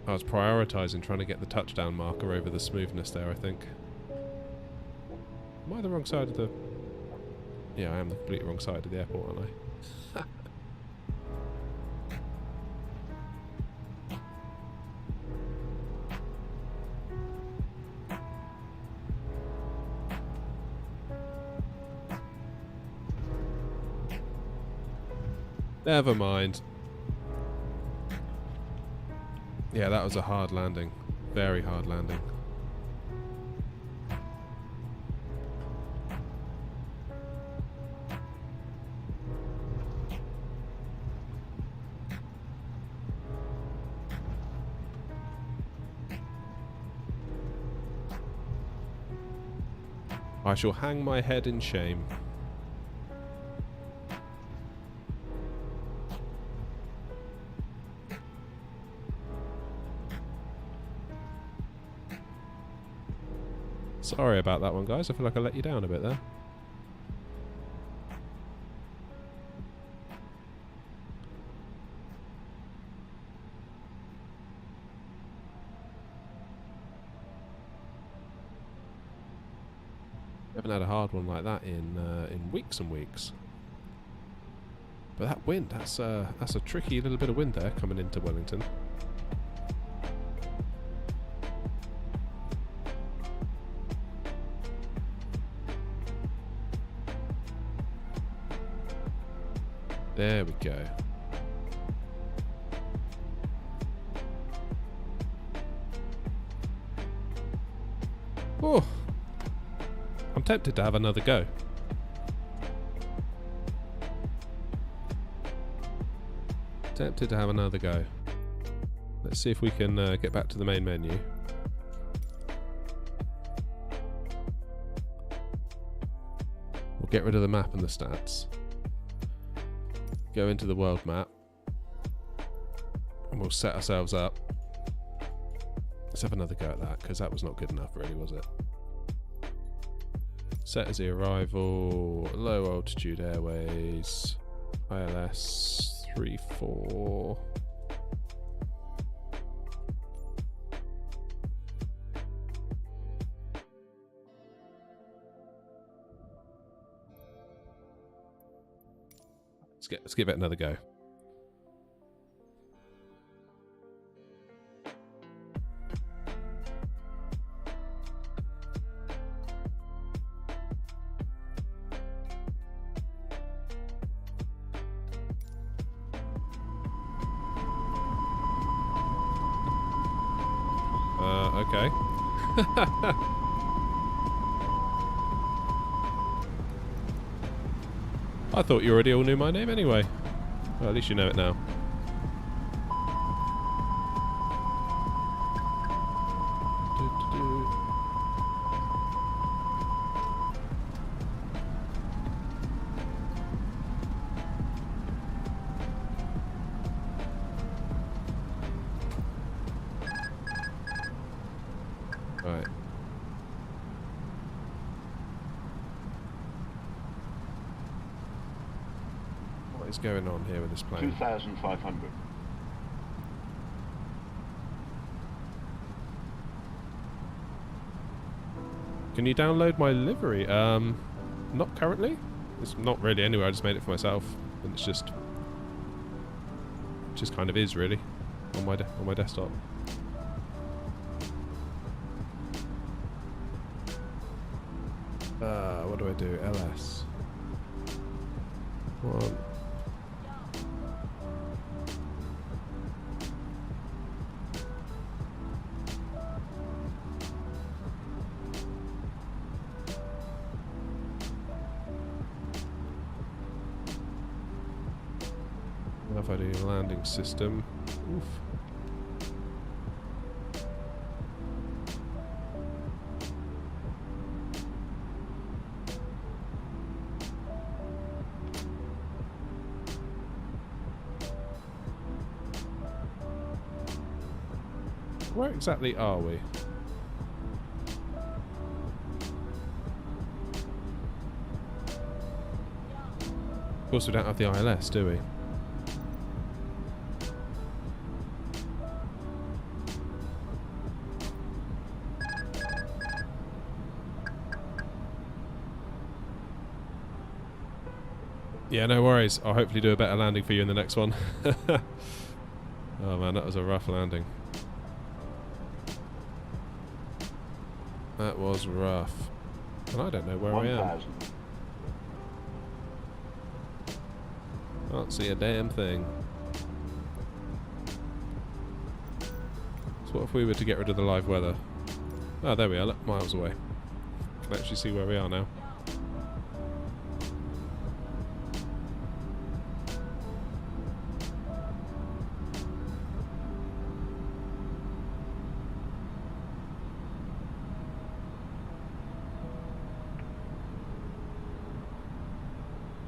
I was prioritising trying to get the touchdown marker over the smoothness there, I think. Am I the wrong side of the... Yeah, I am the completely wrong side of the airport, aren't I? Never mind. Yeah, that was a hard landing. Very hard landing. I shall hang my head in shame. Sorry about that one, guys. I feel like I let you down a bit there. Haven't had a hard one like that in weeks and weeks. But that wind, that's a tricky little bit of wind there coming into Wellington. There we go. Oh, I'm tempted to have another go. Tempted to have another go. Let's see if we can get back to the main menu. We'll get rid of the map and the stats. Go into the world map and we'll set ourselves up. Let's have another go at that, because that was not good enough really, was it? Set as the arrival, low altitude airways, ILS 34. Let's give it another go. Okay. I thought you already all knew my name anyway. Well, at least you know it now. Right. What is going on here with this plane? 2,500. Can you download my livery? Not currently. It's not really anywhere. I just made it for myself, and it's just kind of is really on my desktop. What do I do? LS. One. If I do landing system. Oof. Where exactly are we? Of course we don't have the ILS, do we? Yeah, no worries. I'll hopefully do a better landing for you in the next one. Oh man, that was a rough landing. That was rough. And I don't know where I am. Can't see a damn thing. So what if we were to get rid of the live weather? Oh, there we are. Look, miles away. Can actually see where we are now.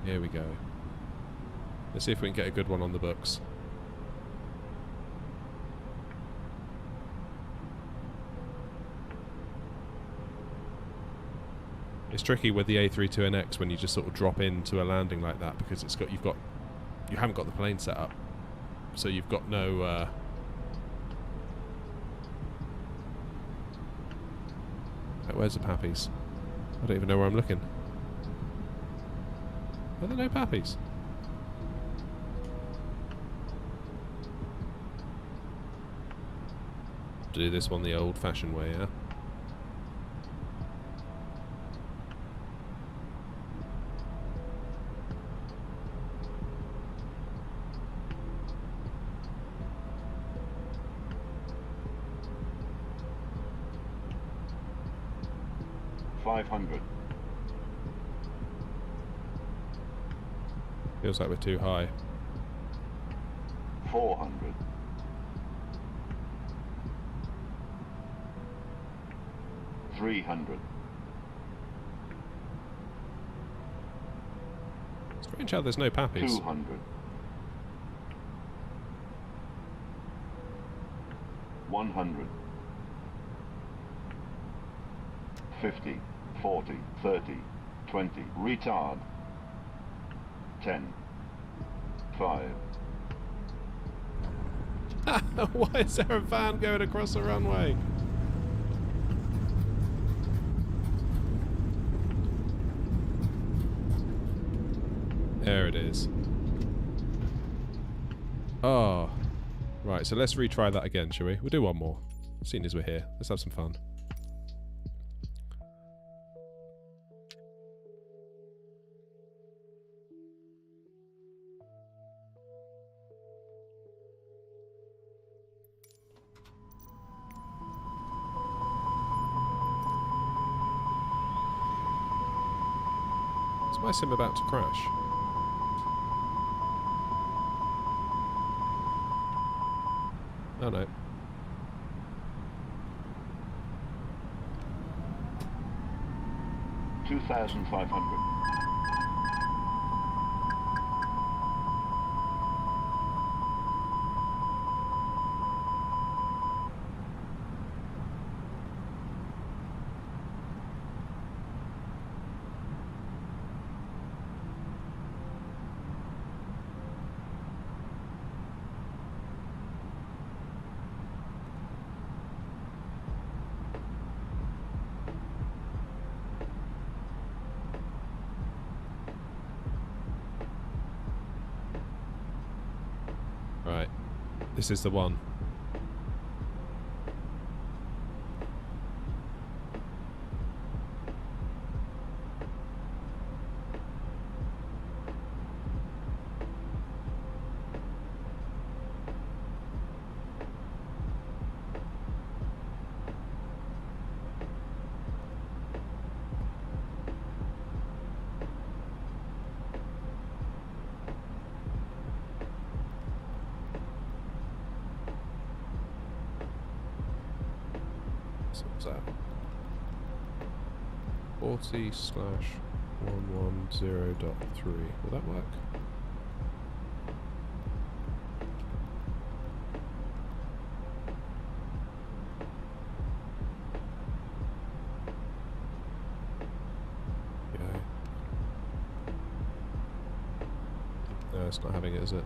Here we go. Let's see if we can get a good one on the books. It's tricky with the A320NX when you just sort of drop into a landing like that because you haven't got the plane set up, so you've got no. Where's the pappies? I don't even know where I'm looking. Are there no pappies? Do this one the old-fashioned way, yeah? Feels like we're too high. 400. 300. Strange how there's no pappies. 200. 100. 50. 40. 30. 20. Retard. 10. 5. Why is there a van going across the runway? There it is. Oh. Right, so let's retry that again, shall we? We'll do one more. Seeing as we're here. Let's have some fun. Is my sim about to crash? Oh no. $2,500. Right. This is the one. So what's that? 40/110.3. Will that work? Okay. No, it's not having it, is it?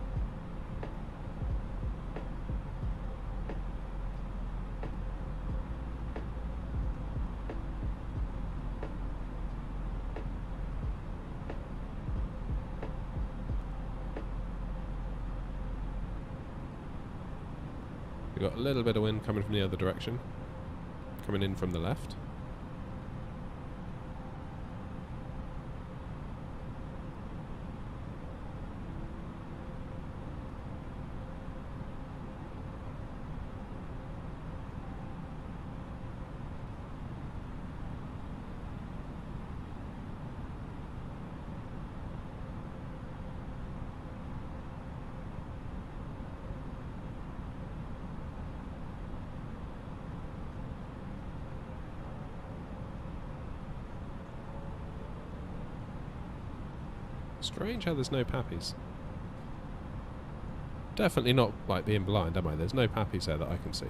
We've got a little bit of wind coming from the other direction, coming in from the left. Strange how there's no pappies. Definitely not like being blind, am I? There's no pappies there that I can see.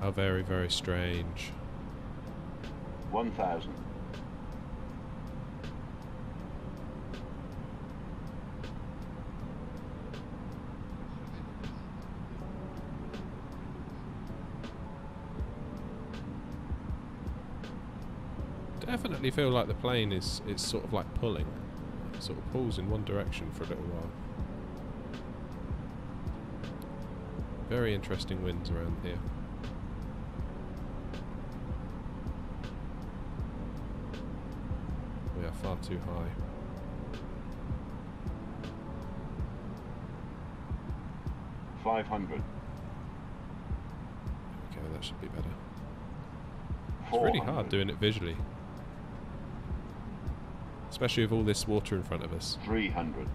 How very, very strange. 1,000. Definitely feel like the plane is sort of like pulling. It sort of pulls in one direction for a little while. Very interesting winds around here. We are far too high. $500. Okay, that should be better. It's really hard doing it visually. Especially with all this water in front of us. 300.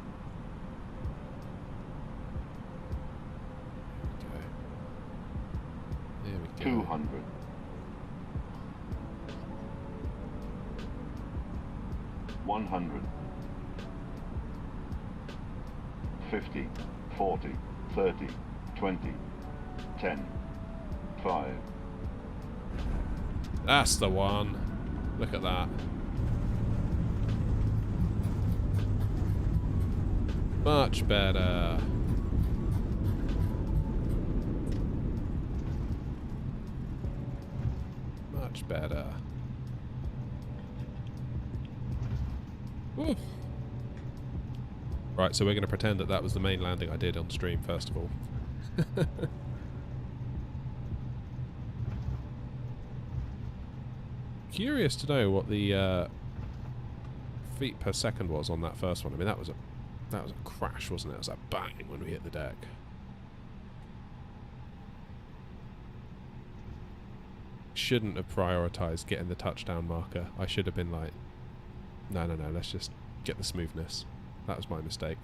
Okay. Here we go. 200. 100. 50. 40. 30. 20. 10. 5. That's the one. Look at that. Much better. Much better. Woo. Right, so we're going to pretend that that was the main landing I did on stream, first of all. Curious to know what the feet per second was on that first one. I mean, that was a crash, wasn't it? It was a bang when we hit the deck. Shouldn't have prioritised getting the touchdown marker. I should have been like, no, let's just get the smoothness. That was my mistake.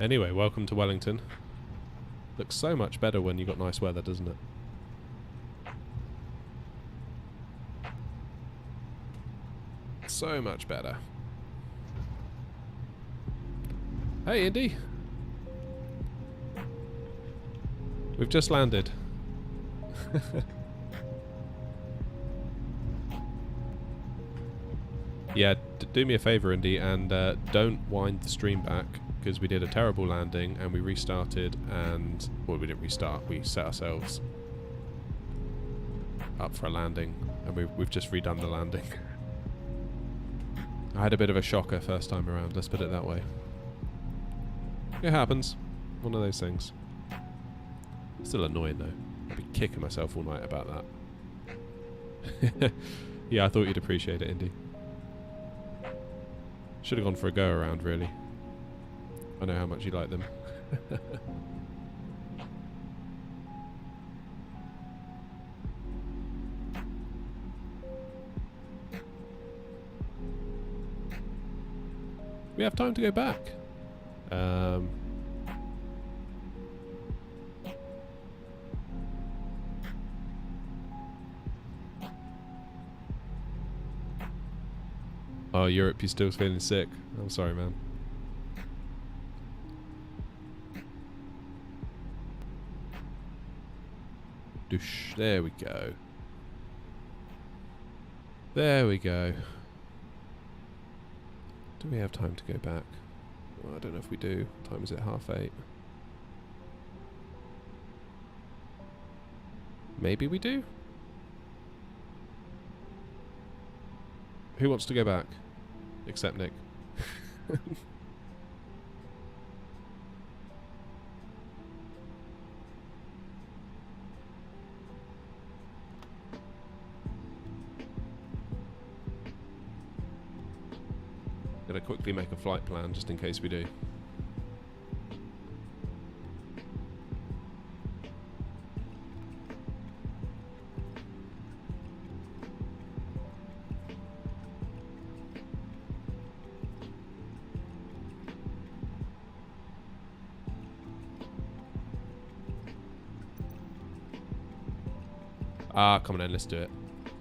Anyway, welcome to Wellington. Looks so much better when you've got nice weather, doesn't it? So much better. Hey, Indy. We've just landed. Yeah, do me a favour, Indy, and don't wind the stream back, because we did a terrible landing and we restarted and... Well, we didn't restart, we set ourselves up for a landing and we've just redone the landing. I had a bit of a shocker first time around, let's put it that way. It happens. One of those things. Still annoying though. I'd be kicking myself all night about that. Yeah, I thought you'd appreciate it, Indy. Should have gone for a go around, really. I know how much you like them. We have time to go back. Oh, Europe, you're still feeling sick. I'm sorry, man. Doosh. There we go. There we go. Do we have time to go back? Well, I don't know if we do. What time is it? 8:30. Maybe we do? Who wants to go back? Except Nick. Gonna quickly make a flight plan just in case we do. Ah, come on then, let's do it.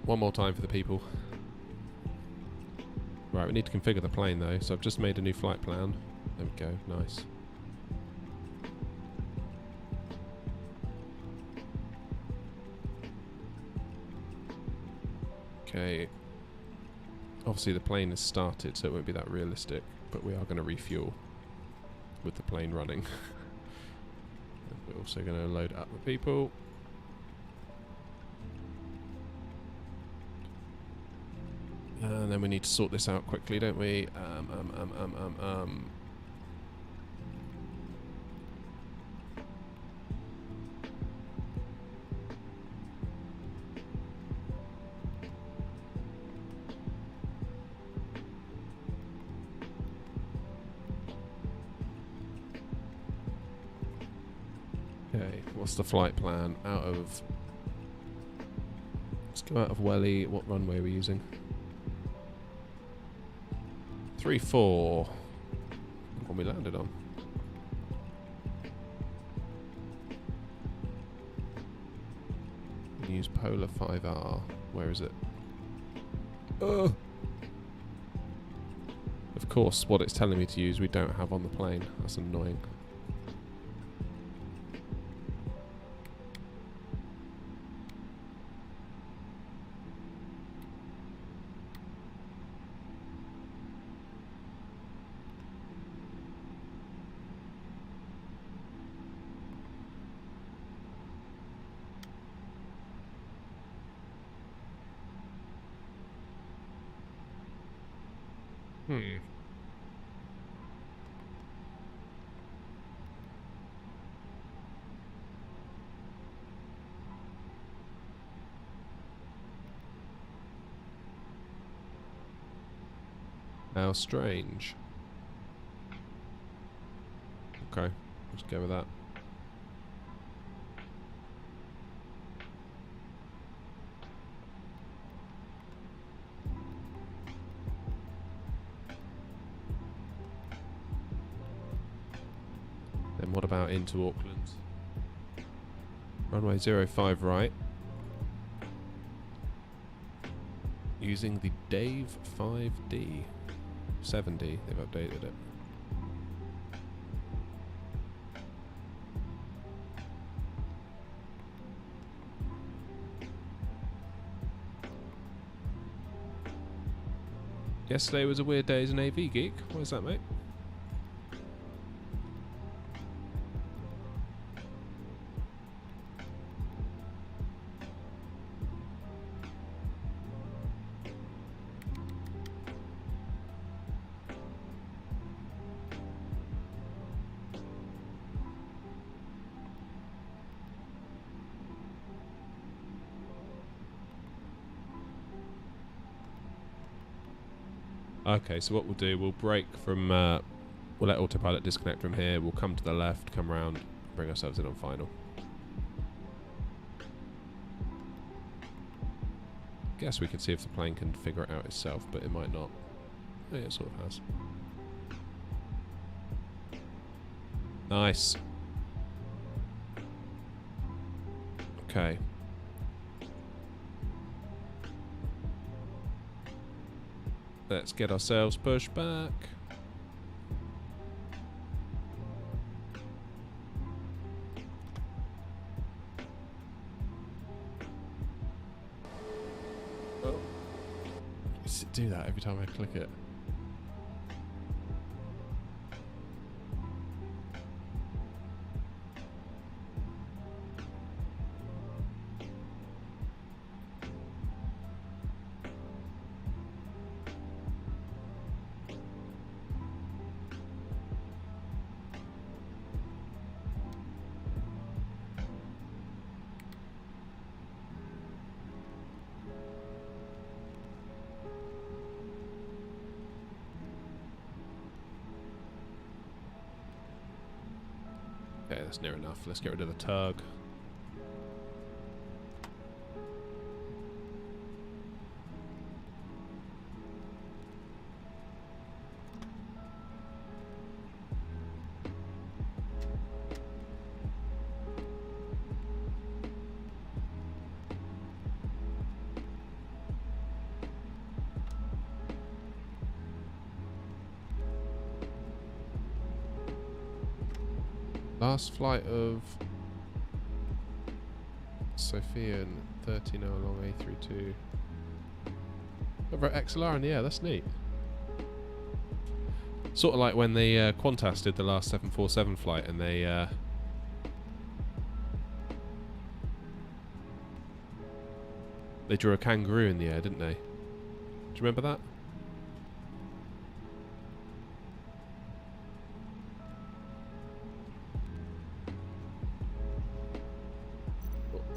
One more time for the people. Right, we need to configure the plane though, so I've just made a new flight plan. There we go, nice. Okay. Obviously the plane is started, so it won't be that realistic, but we are going to refuel with the plane running. We're also going to load up the people. And then we need to sort this out quickly, don't we? Okay, what's the flight plan? Let's go out of Welly. What runway are we using? 3-4. What we landed on. Use Polar 5R. Where is it? Of course, what it's telling me to use we don't have on the plane. That's annoying. How strange. Okay, let's go with that. Then what about into Auckland? Runway 05 right. Using the Dave 5D. 7D, they've updated it. Yesterday was a weird day as an AV geek. Why is that, mate? Okay, so what we'll do, we'll brake from, we'll let autopilot disconnect from here, we'll come to the left, come round, bring ourselves in on final. Guess we could see if the plane can figure it out itself, but it might not. Oh, yeah, it sort of has. Nice. Okay. Let's get ourselves pushed back. Oh. Do that every time I click it. Okay, that's near enough. Let's get rid of the tug. Last flight of Sofian 13 hour long A320. Over at XLR in the air, that's neat. Sort of like when the Qantas did the last 747 flight and they drew a kangaroo in the air, didn't they? Do you remember that?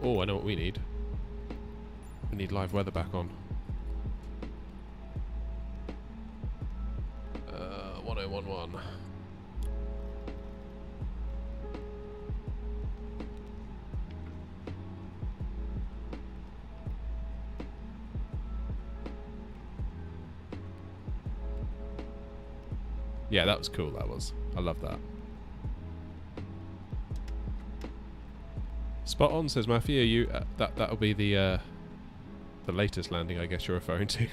Oh, I know what we need. We need live weather back on. 1011. Yeah, that was cool, that was. I love that. Spot on, says Matthew. You that'll be the latest landing, I guess you're referring to.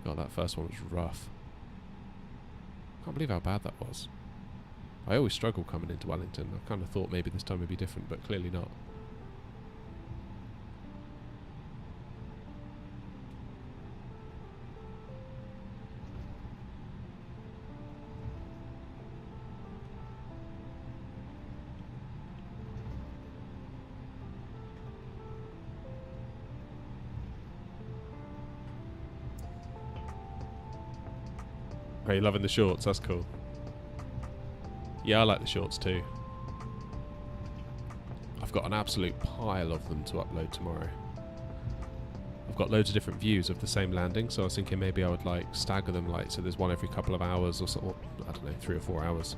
God, that first one was rough. Can't believe how bad that was. I always struggle coming into Wellington. I kind of thought maybe this time would be different, but clearly not. Oh, you're loving the shorts, that's cool. Yeah, I like the shorts too. I've got an absolute pile of them to upload tomorrow. I've got loads of different views of the same landing, so I was thinking maybe I would like stagger them, like so there's one every couple of hours or something. I don't know, 3 or 4 hours.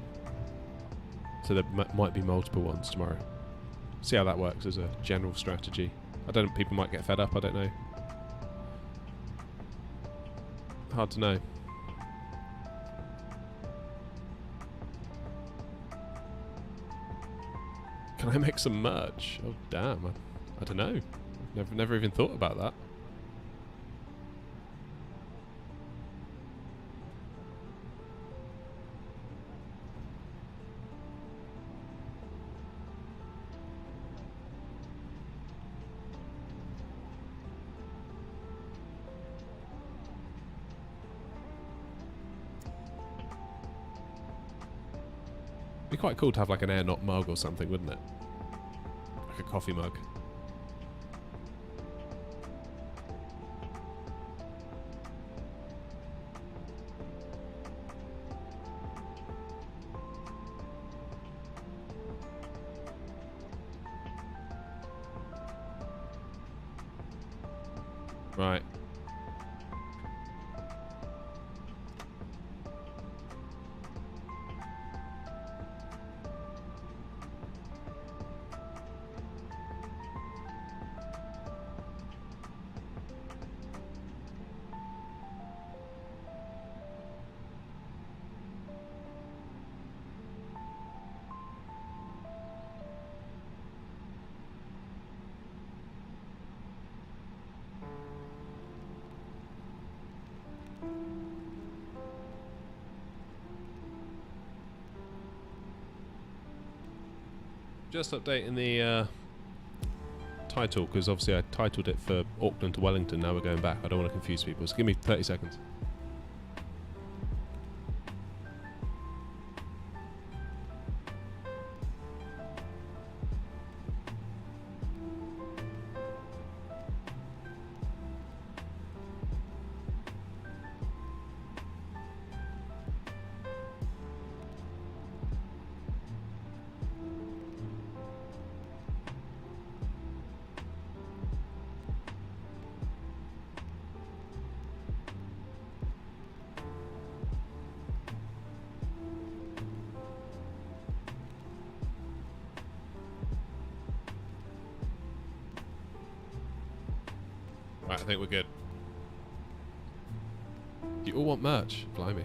So there might be multiple ones tomorrow. See how that works as a general strategy. I don't know, people might get fed up, I don't know. Hard to know. Can I make some merch? Oh damn, I don't know. Never even thought about that. Be quite cool to have like an air not mug or something, wouldn't it? Like a coffee mug. Right. Just updating the title, because obviously I titled it for Auckland to Wellington, now we're going back. I don't want to confuse people, so give me 30 seconds. Right, I think we're good. You all want merch? Blimey.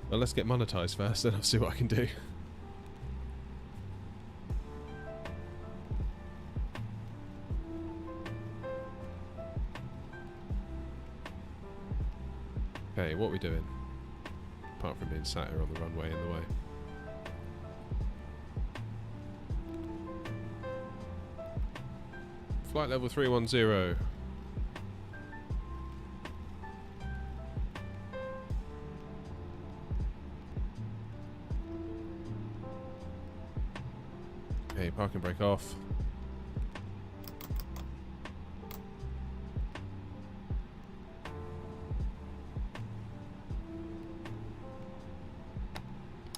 Well, let's get monetized first, then I'll see what I can do. Okay, what are we doing? Apart from being sat here on the runway in the way. Flight level 310. Okay, parking brake off.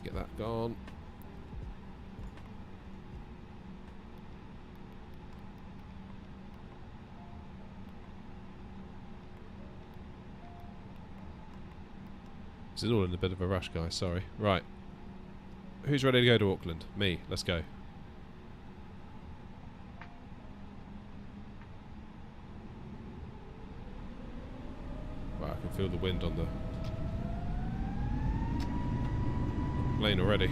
Get that gone. This is all in a bit of a rush, guys, sorry. Right. Who's ready to go to Auckland? Me. Let's go. Wow, I can feel the wind on the plane already.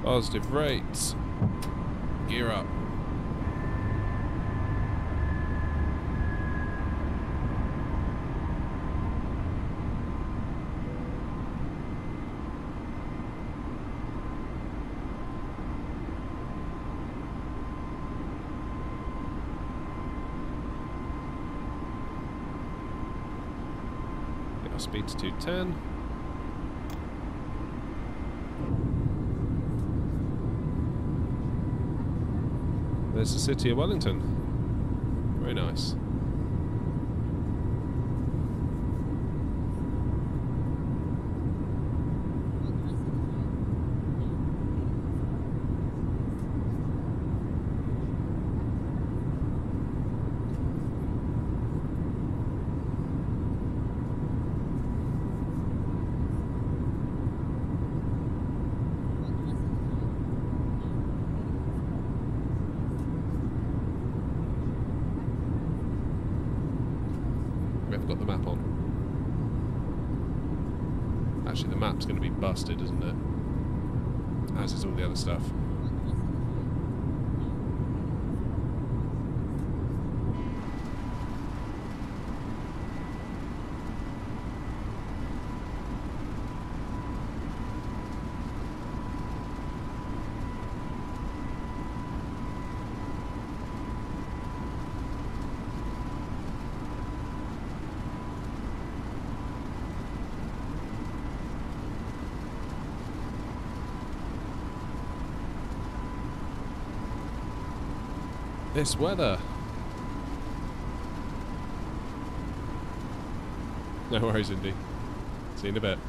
Positive rates. Gear up. Get our speed to 210. There's the city of Wellington. Very nice. Got the map on. Actually, the map's going to be busted, isn't it? As is all the other stuff. This weather. No worries, Indy. See you in a bit.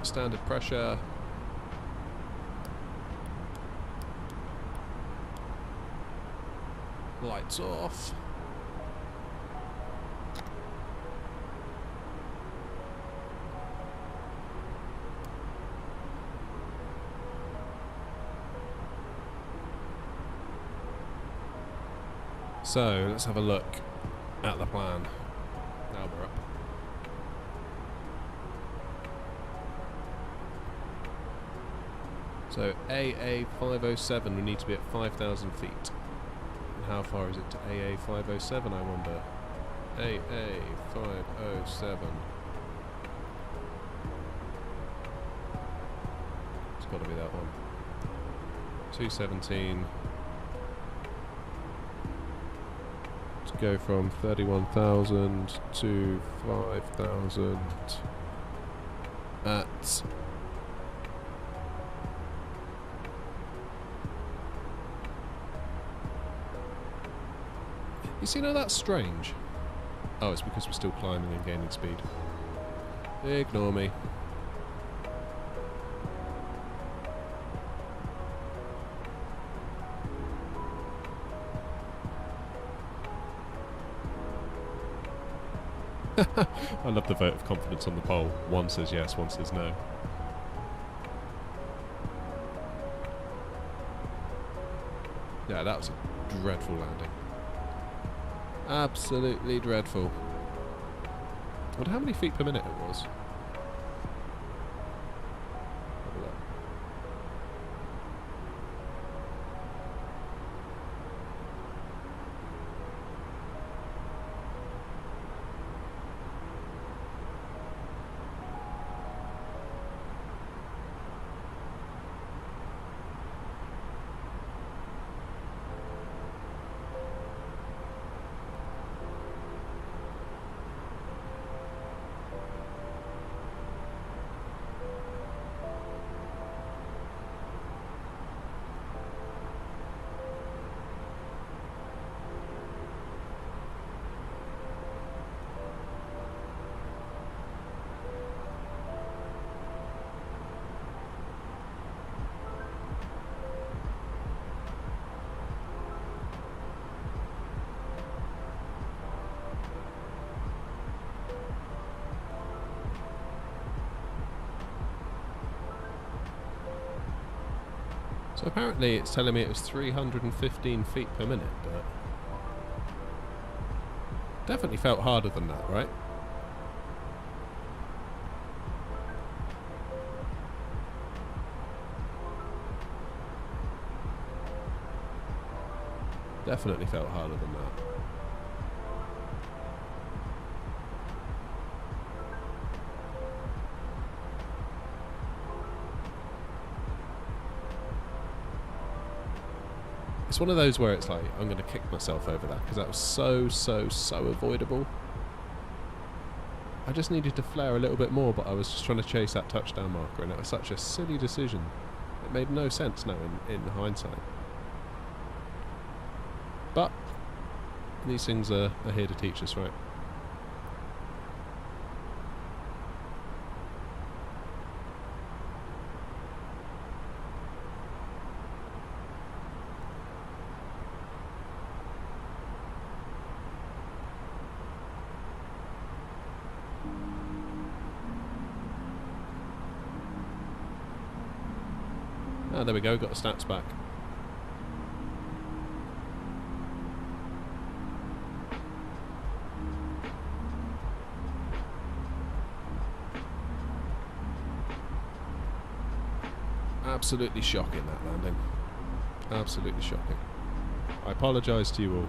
Standard pressure. Lights off. So let's have a look at the plan. Now we're up. So AA507, we need to be at 5,000 feet. And how far is it to AA507, I wonder? AA507. It's got to be that one. 217. To go from 31,000 to 5,000 at... You see, now that's strange. Oh, it's because we're still climbing and gaining speed. Ignore me. I love the vote of confidence on the poll. One says yes, one says no. Yeah, that was a dreadful landing. Absolutely dreadful. I wonder how many feet per minute it was. Have a look. So apparently it's telling me it was 315 feet per minute, but definitely felt harder than that, right? Definitely felt harder than that. It's one of those where it's like, I'm going to kick myself over that, because that was so avoidable. I just needed to flare a little bit more, but I was just trying to chase that touchdown marker, and it was such a silly decision. It made no sense now in hindsight. But these things are here to teach us, right? Ah, there we go, got the stats back. Absolutely shocking, that landing. Absolutely shocking. I apologise to you all.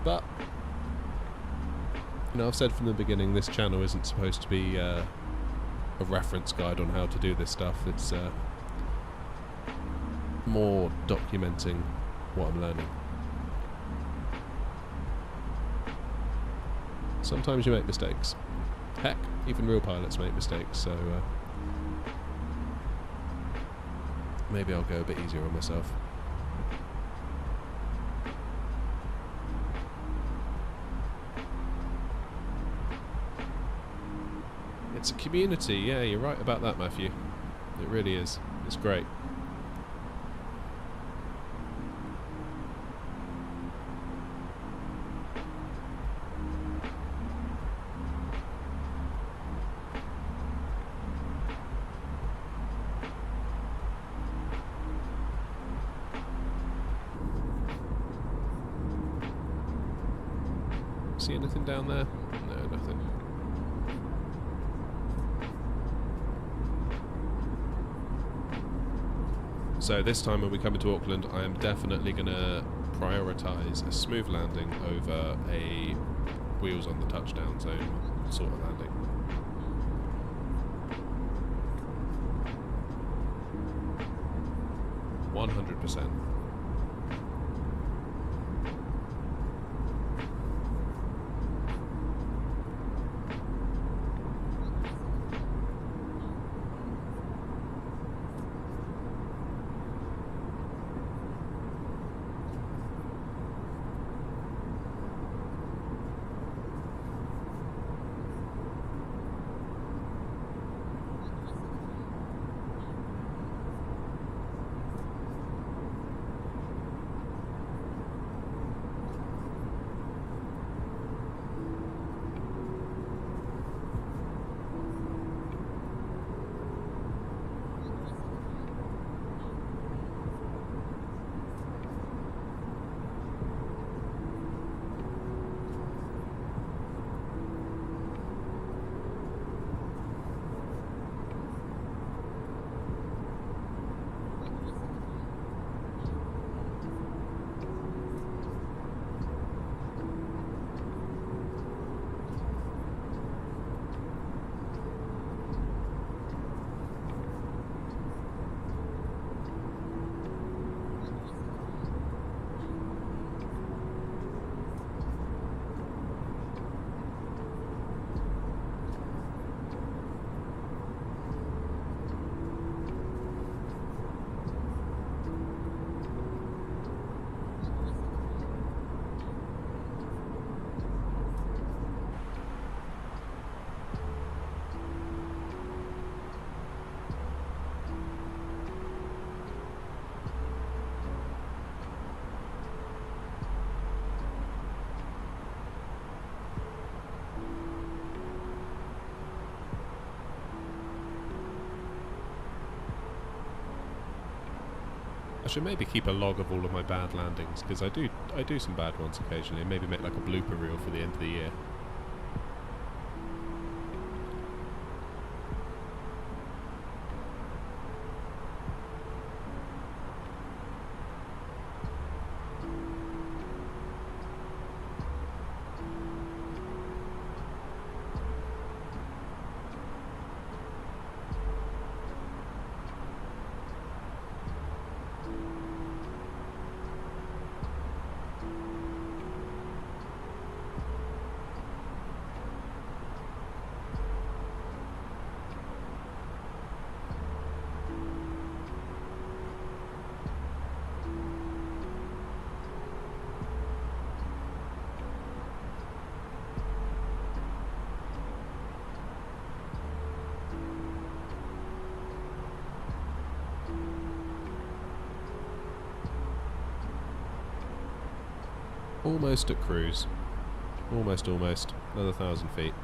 But, you know, I've said from the beginning, this channel isn't supposed to be a reference guide on how to do this stuff. It's more documenting what I'm learning. Sometimes you make mistakes. Heck, even real pilots make mistakes, so maybe I'll go a bit easier on myself. It's a community, yeah, you're right about that, Matthew. It really is. It's great. See anything down there? No, nothing. So this time when we come into Auckland, I am definitely going to prioritise a smooth landing over a wheels on the touchdown zone sort of landing. %100%. I should maybe keep a log of all of my bad landings, because I do some bad ones occasionally, and maybe make like a blooper reel for the end of the year. Almost at cruise. Almost. Another 1,000 feet.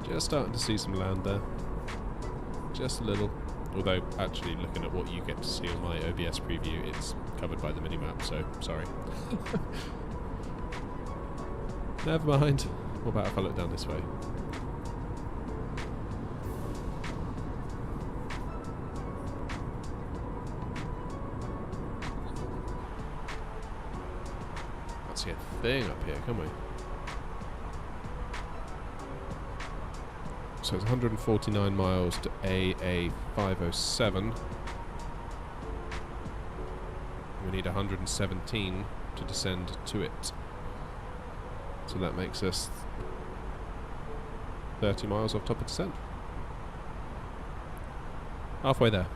Just starting to see some land there. Just a little. Although, actually, looking at what you get to see on my OBS preview, it's covered by the minimap, so sorry. Never mind. What about if I look down this way? Can't see a thing up here, can we? So it's 149 miles to AA507. We need 117 to descend to it. So that makes us 30 miles off top of descent. Halfway there.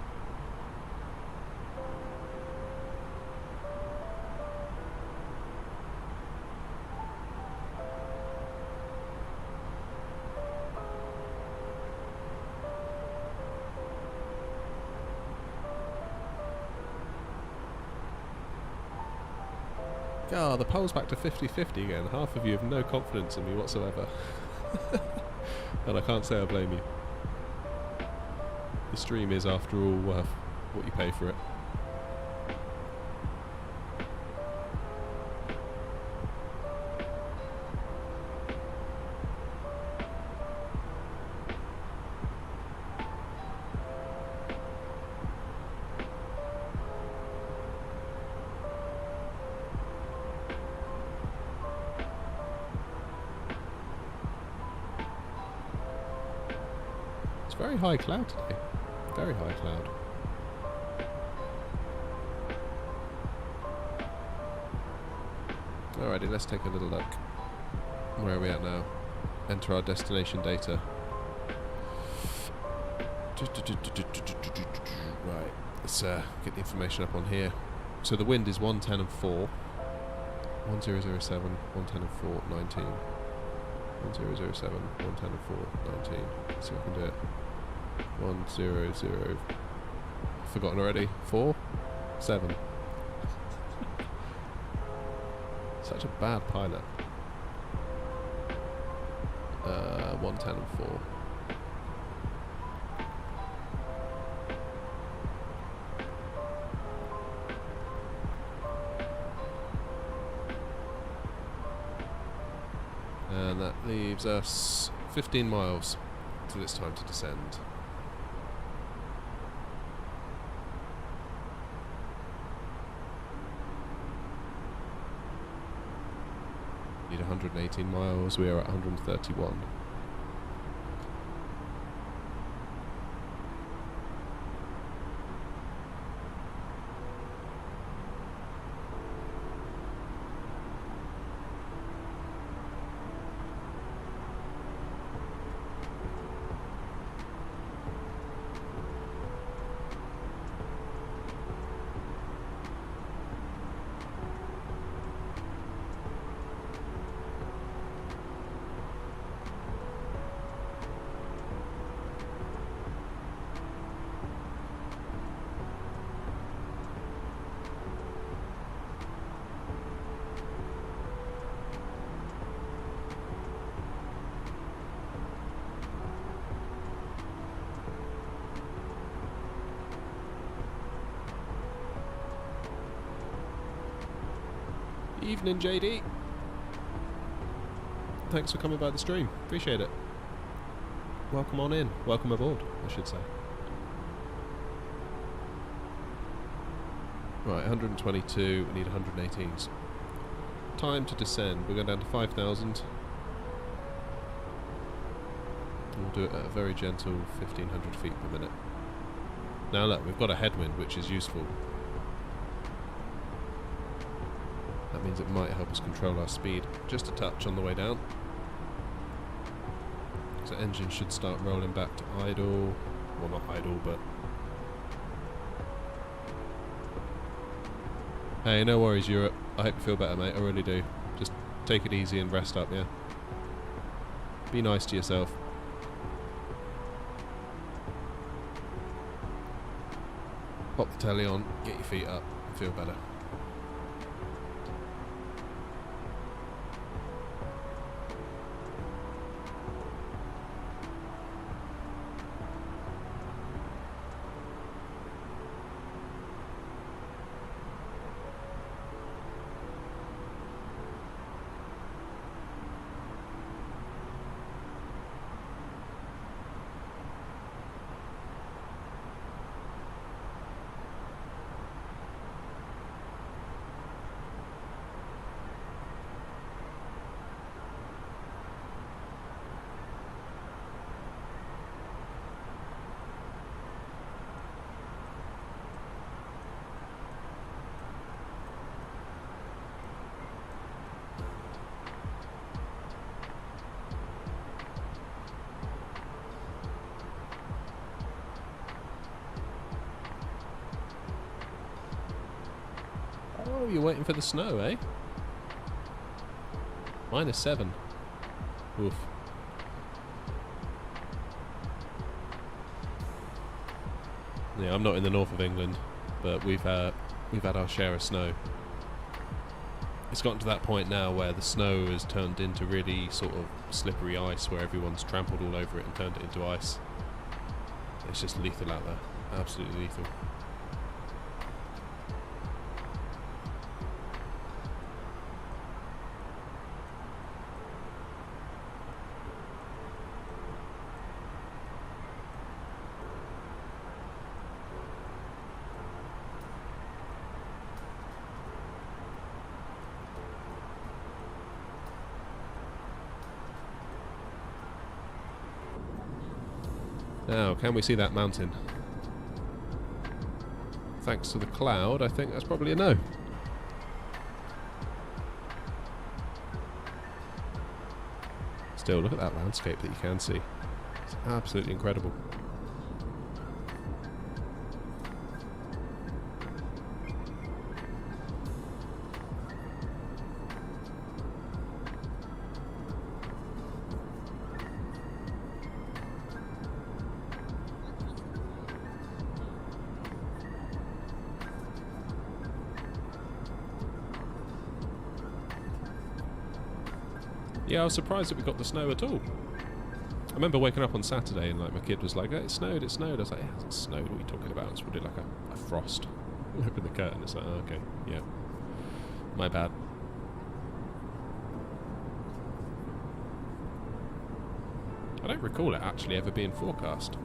Ah, the poll's back to 50-50 again. Half of you have no confidence in me whatsoever. And I can't say I blame you. The stream is, after all, what you pay for it. Very high cloud today. Very high cloud. Alrighty, let's take a little look. Where are we at now? Enter our destination data. Right, let's get the information up on here. So the wind is 110 and 4. 1007, 110 and 4, 19. 1007, 110 and 4, 19. Let's see if I can do it. 100. Forgotten already. 4, 7. Such a bad pilot. 110 and 4. And that leaves us 15 miles till it's time to descend. Need 118 miles, we are at 131. Evening, JD. Thanks for coming by the stream. Appreciate it. Welcome on in. Welcome aboard, I should say. Right, 122. We need 118s. Time to descend. We're going down to 5,000. We'll do it at a very gentle 1,500 feet per minute. Now look, we've got a headwind, which is useful. That means it might help us control our speed just a touch on the way down. So engine should start rolling back to idle. Well, not idle, but... Hey, no worries, Europe. I hope you feel better, mate. I really do. Just take it easy and rest up, yeah? Be nice to yourself. Pop the telly on, get your feet up, and feel better. Oh, you're waiting for the snow, eh? -7. Oof. Yeah, I'm not in the north of England, but we've had our share of snow. It's gotten to that point now where the snow has turned into really sort of slippery ice, where everyone's trampled all over it and turned it into ice. It's just lethal out there. Absolutely lethal. Now, can we see that mountain? Thanks to the cloud, I think that's probably a no. Still, look at that landscape that you can see. It's absolutely incredible. Yeah, I was surprised that we got the snow at all. I remember waking up on Saturday and like my kid was like, "Oh, it snowed, it snowed." I was like, "Yeah, it hasn't snowed, what are you talking about?" It's probably like a frost. Open the curtain, it's like, oh, okay, yeah. My bad. I don't recall it actually ever being forecast.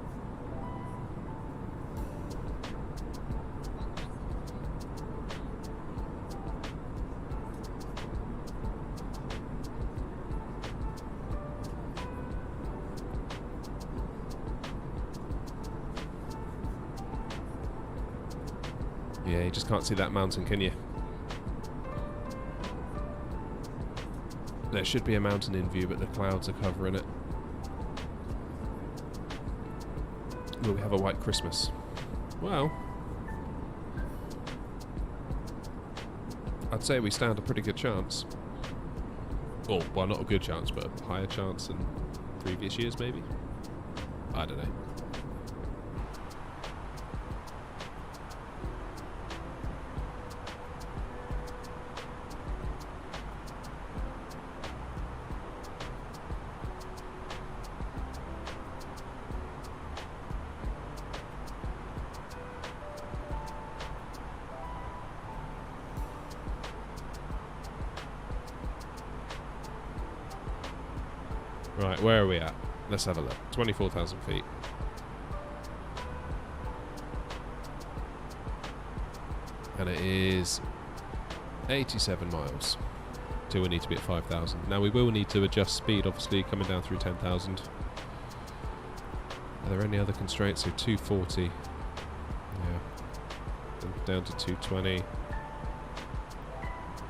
Yeah, you just can't see that mountain, can you? There should be a mountain in view, but the clouds are covering it. Will we have a white Christmas? Well, I'd say we stand a pretty good chance. Or, well, not a good chance, but a higher chance than previous years, maybe? I don't know. Right, where are we at? Let's have a look. 24,000 feet. And it is 87 miles till we need to be at 5,000. Now we will need to adjust speed, obviously, coming down through 10,000. Are there any other constraints? So 240. Yeah. And down to 220.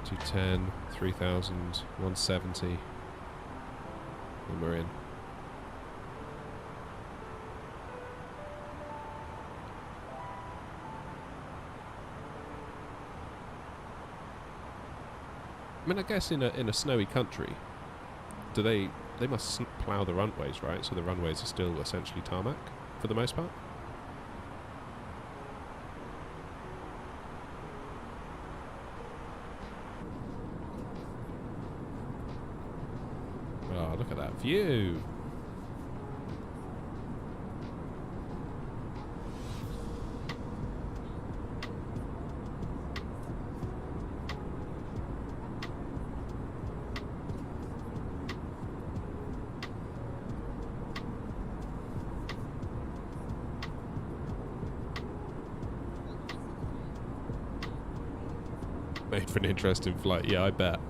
210. 3,000. 170. And we're in. I mean, I guess in a snowy country, they must plough the runways, right? So the runways are still essentially tarmac for the most part. Oh, look at that view! Made for an interesting flight, yeah, I bet.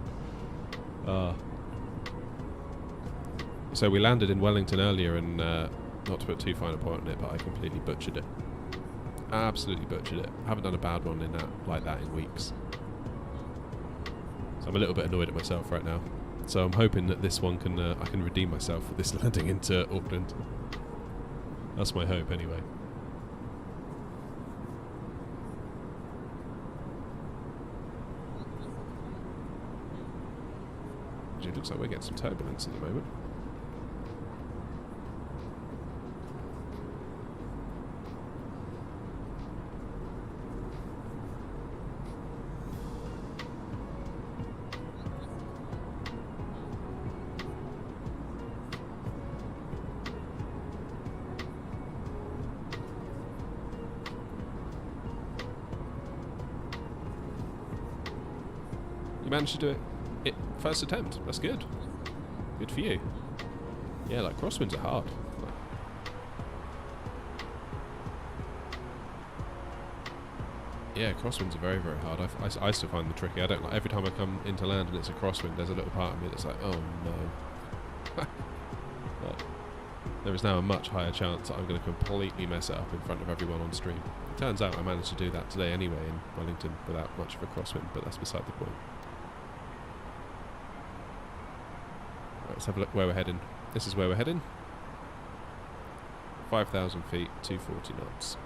So we landed in Wellington earlier, and not to put too fine a point on it, but I completely butchered it. Absolutely butchered it. I haven't done a bad one in like that in weeks. So I'm a little bit annoyed at myself right now. So I'm hoping that this one can I can redeem myself with this landing into Auckland. That's my hope, anyway. It looks like we're getting some turbulence at the moment. You managed to do it. First attempt, that's good. Good for you. Yeah, like crosswinds are hard. Yeah, crosswinds are very, very hard. I still find them tricky. I don't like every time I come into land and it's a crosswind, there's a little part of me that's like, oh no. But there is now a much higher chance that I'm going to completely mess it up in front of everyone on stream. It turns out I managed to do that today anyway in Wellington without much of a crosswind, but that's beside the point. Let's have a look where we're heading. This is where we're heading. 5,000 feet, 240 knots.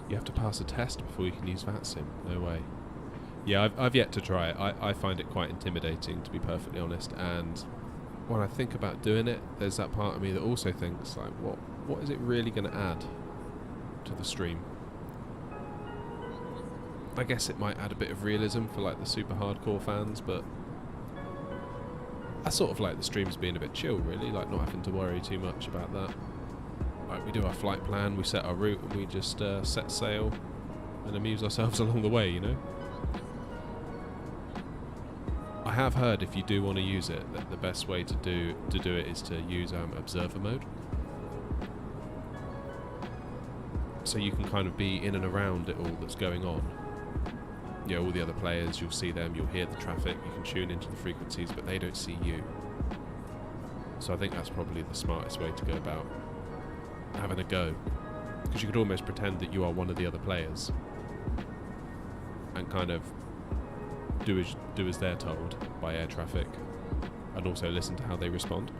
You have to pass a test before you can use VATSIM. No way. Yeah, I've yet to try it. I find it quite intimidating, to be perfectly honest. And when I think about doing it, there's that part of me that also thinks, like, what is it really going to add to the stream? I guess it might add a bit of realism for like the super hardcore fans, but I sort of like the streams being a bit chill, really, like not having to worry too much about that. Like, we do our flight plan, we set our route, and we just set sail and amuse ourselves along the way, you know? I have heard if you do want to use it, that the best way to do it is to use observer mode. So you can kind of be in and around it all that's going on. You know, all the other players, you'll see them, you'll hear the traffic, you can tune into the frequencies, but they don't see you. So I think that's probably the smartest way to go about having a go. Because you could almost pretend that you are one of the other players and kind of do as they're told by air traffic, and also listen to how they respond.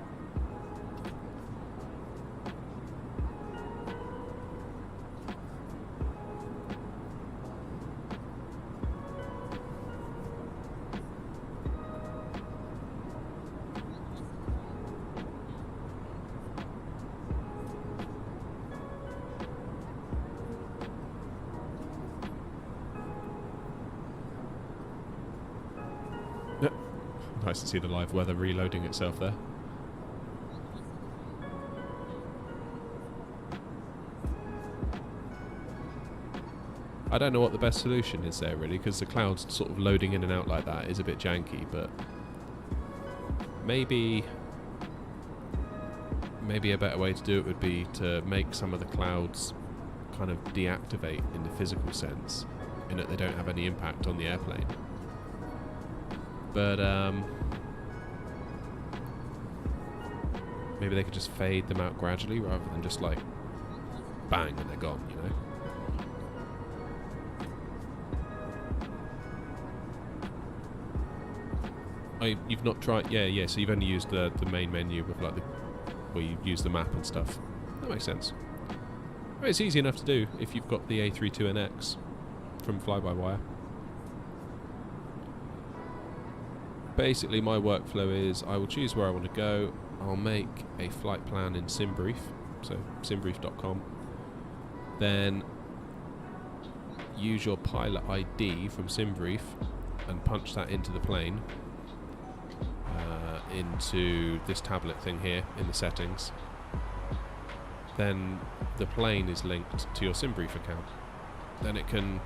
Nice to see the live weather reloading itself there. I don't know what the best solution is there, really, because the clouds sort of loading in and out like that is a bit janky, but maybe a better way to do it would be to make some of the clouds kind of deactivate in the physical sense, in that they don't have any impact on the airplane. But maybe they could just fade them out gradually rather than just like bang and they're gone, you know? You've not tried... Yeah, so you've only used the main menu with like where you use the map and stuff. That makes sense. I mean, it's easy enough to do if you've got the A320X from Fly-by-Wire. Basically, my workflow is I will choose where I want to go. I'll make a flight plan in SimBrief, so simbrief.com. Then use your pilot ID from SimBrief and punch that into the plane, into this tablet thing here in the settings. Then the plane is linked to your SimBrief account. Then it can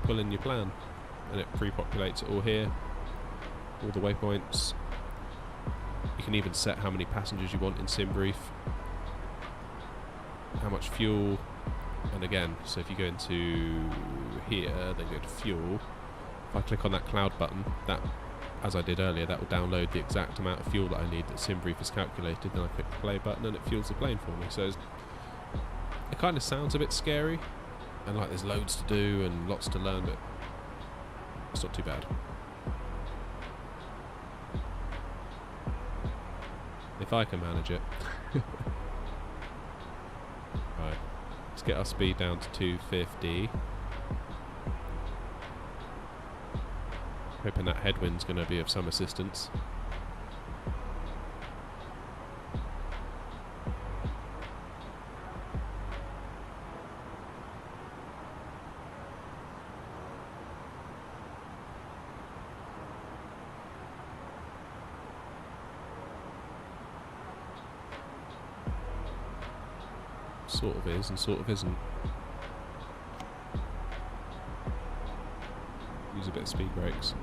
pull in your plan, and it pre-populates it all here, all the waypoints. You can even set how many passengers you want in SimBrief, how much fuel, and again, so if you go into here, then go to fuel. If I click on that cloud button, that, as I did earlier, that will download the exact amount of fuel that I need that SimBrief has calculated. Then I click the play button and it fuels the plane for me. So it kind of sounds a bit scary, and like there's loads to do and lots to learn, but it's not too bad. If I can manage it. Right, let's get our speed down to 250. Hoping that headwind's going to be of some assistance. Sort of is and sort of isn't. Use a bit of speed brakes.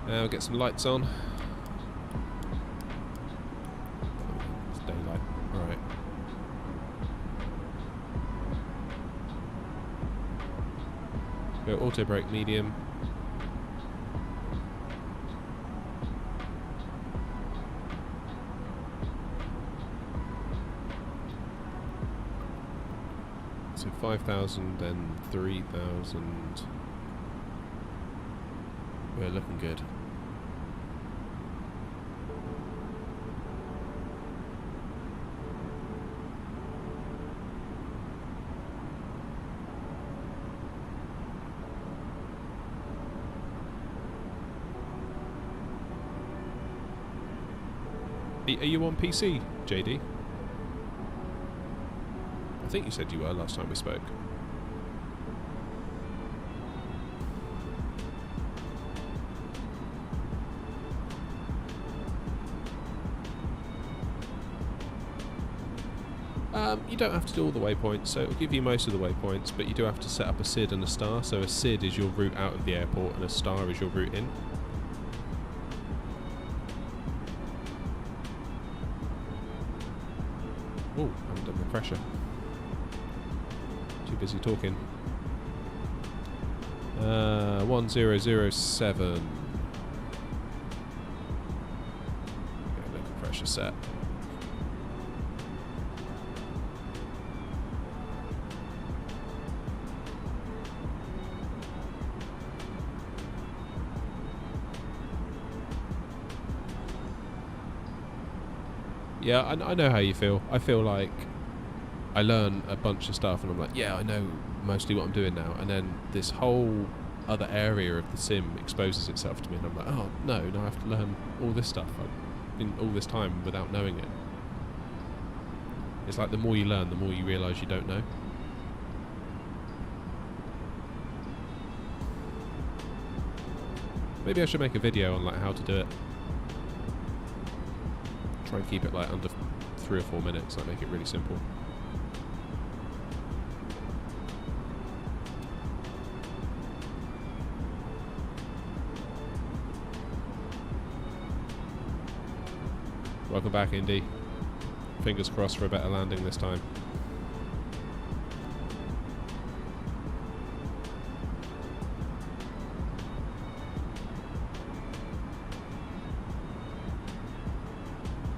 Now get some lights on. It's daylight. Alright. Go auto brake medium. So 5,000 and 3,000. We're looking good. Are you on PC, JD? I think you said you were last time we spoke. You don't have to do all the waypoints, so it'll give you most of the waypoints, but you do have to set up a SID and a star. So a SID is your route out of the airport and a star is your route in. Oh, I haven't done the pressure. Too busy talking. 1007. Okay, local pressure set. Yeah, I know how you feel. I feel like I learn a bunch of stuff and I'm like, yeah, I know mostly what I'm doing now. And then this whole other area of the sim exposes itself to me and I'm like, oh, no, I have to learn all this stuff. I've been all this time without knowing it. It's like the more you learn, the more you realise you don't know. Maybe I should make a video on like how to do it. Try and keep it like under 3 or 4 minutes, like make it really simple. Welcome back, Indy. Fingers crossed for a better landing this time.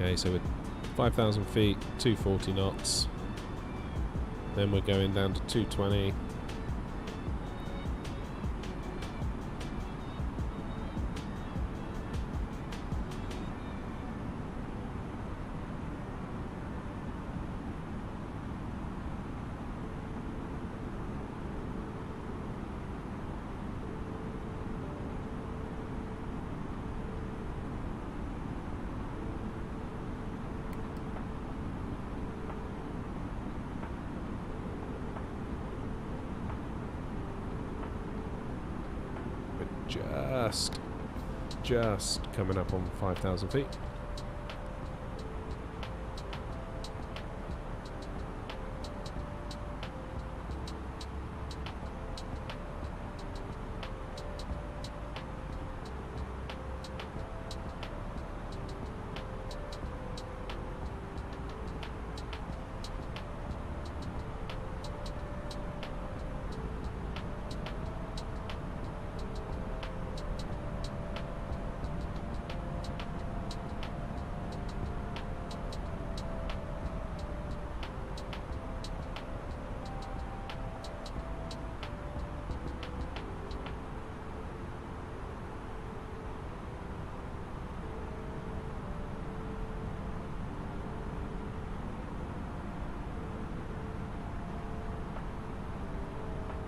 Okay, so we're 5,000 feet, 240 knots. Then we're going down to 220. Just coming up on 5,000 feet.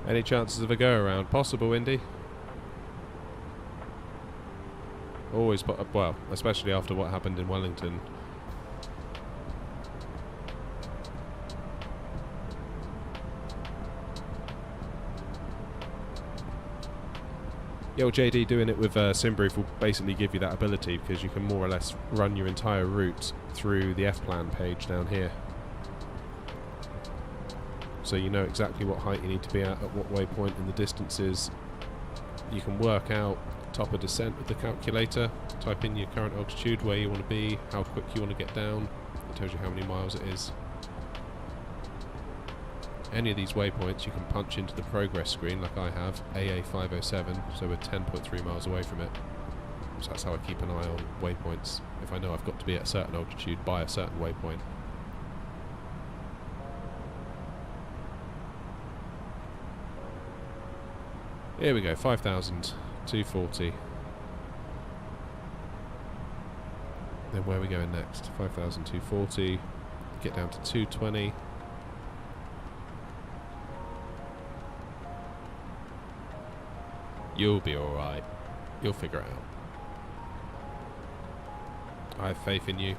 Any chances of a go around? Possible, Indy. Always, well, especially after what happened in Wellington. Yo, JD doing it with Simbrief will basically give you that ability because you can more or less run your entire route through the F-plan page down here. So you know exactly what height you need to be at what waypoint and the distances. You can work out top of descent with the calculator, type in your current altitude, where you want to be, how quick you want to get down. It tells you how many miles it is. Any of these waypoints you can punch into the progress screen like I have, AA507, so we're 10.3 miles away from it. So that's how I keep an eye on waypoints, if I know I've got to be at a certain altitude by a certain waypoint. Here we go, 5,240. Then where are we going next? 5,240, get down to 220. You'll be alright. You'll figure it out. I have faith in you.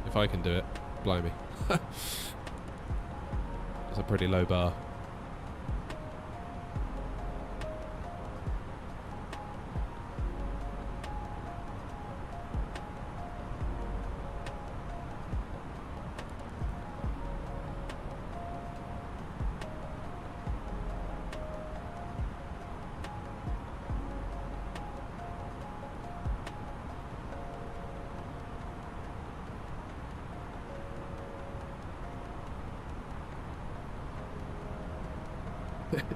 If I can do it, blimey. It's a pretty low bar.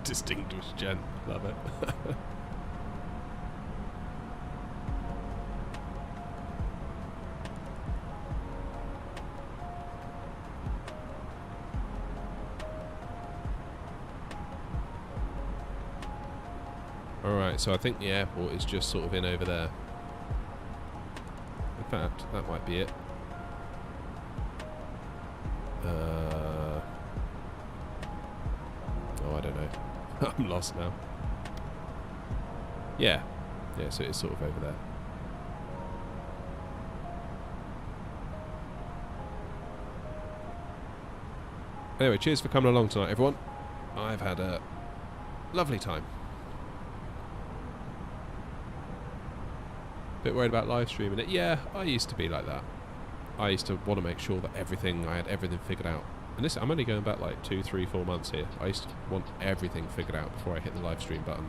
Distinguished gent, love it. Alright, so I think the airport is just sort of in over there. In fact, that might be it. Oh, I don't know. I'm lost now. Yeah. Yeah, so it's sort of over there. Anyway, cheers for coming along tonight, everyone. I've had a lovely time. Bit worried about live streaming it. Yeah, I used to be like that. I used to want to make sure that I had everything figured out. And this, I'm only going back like 2, 3, 4 months here. I used to want everything figured out before I hit the live stream button,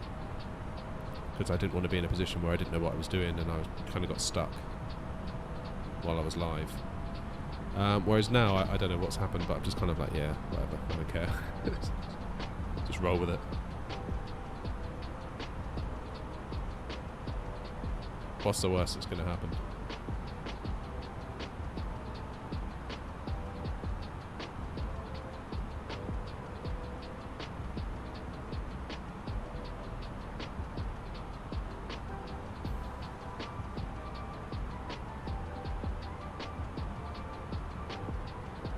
because I didn't want to be in a position where I didn't know what I was doing and I kind of got stuck while I was live. Whereas now, I don't know what's happened, but I'm just kind of like, yeah, whatever, I don't care. Just roll with it. What's the worst that's going to happen?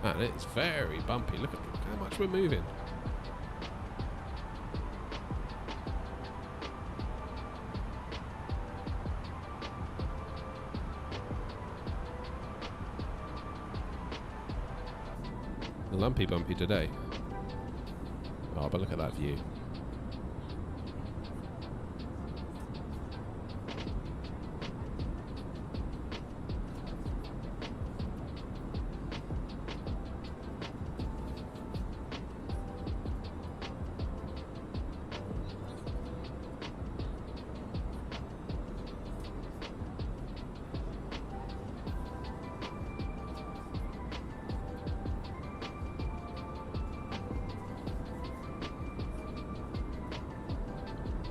And it's very bumpy. Look at how much we're moving. Lumpy bumpy today. Oh, but look at that view.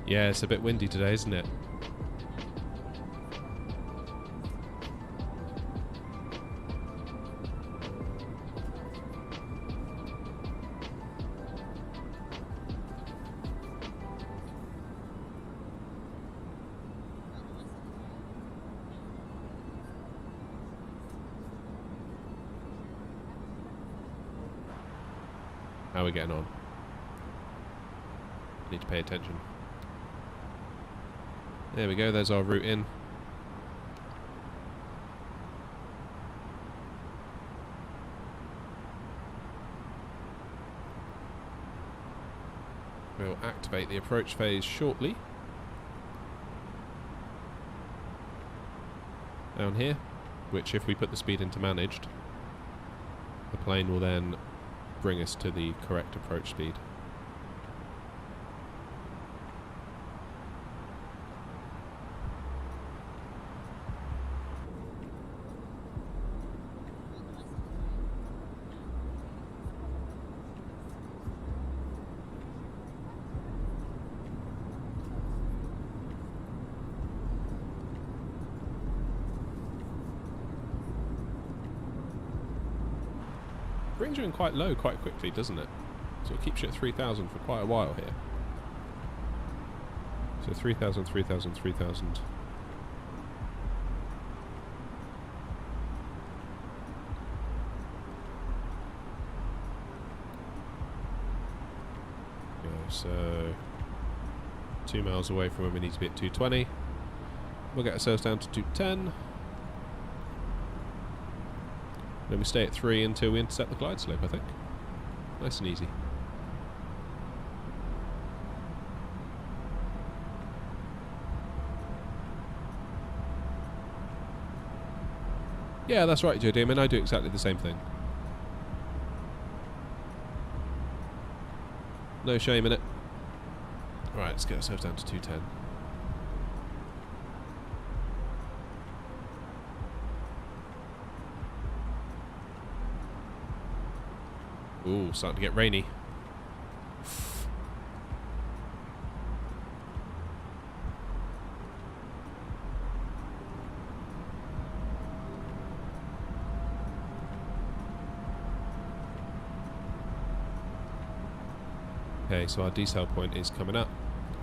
Yeah, it's a bit windy today, isn't it? How are we getting on? Need to pay attention. There we go, there's our route in. We'll activate the approach phase shortly. Down here, which if we put the speed into managed, the plane will then bring us to the correct approach speed. Brings you in quite low quite quickly, doesn't it? So it keeps you at 3,000 for quite a while here. So 3,000, 3,000, 3,000. Okay, so 2 miles away from where we need to be at 220. We'll get ourselves down to 210. Then we stay at 3 until we intercept the glide slope, I think. Nice and easy. Yeah, that's right, JD. I mean, I do exactly the same thing. No shame in it. Right, let's get ourselves down to 210. Ooh, starting to get rainy. Okay, so our decel point is coming up.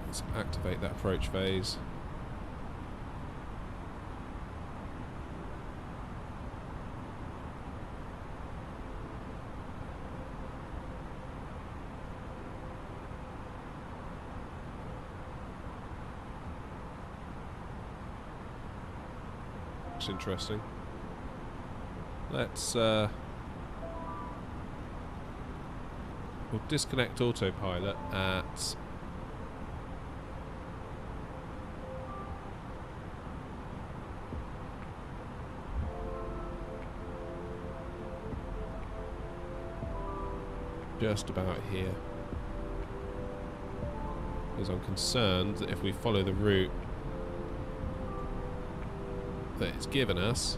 Let's activate that approach phase. Looks interesting. Let's we'll disconnect autopilot at just about here, because I'm concerned that if we follow the route that it's given us,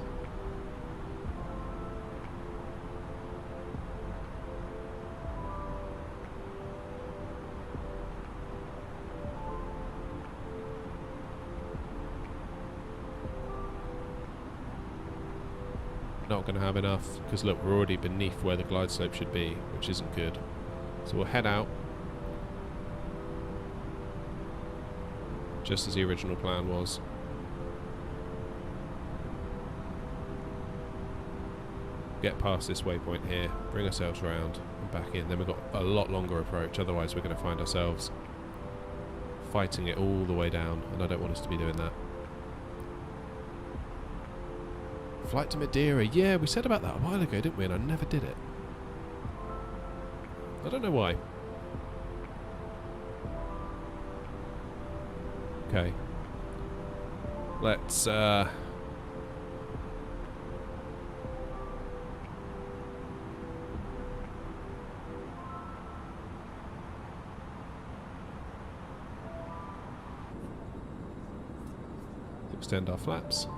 not going to have enough, because look, we're already beneath where the glide slope should be, which isn't good. So we'll head out just as the original plan was. Get past this waypoint here, bring ourselves round and back in. Then we've got a lot longer approach, otherwise we're going to find ourselves fighting it all the way down, and I don't want us to be doing that. Flight to Madeira. Yeah, we said about that a while ago, didn't we? And I never did it. I don't know why. Okay. Let's extend our flaps.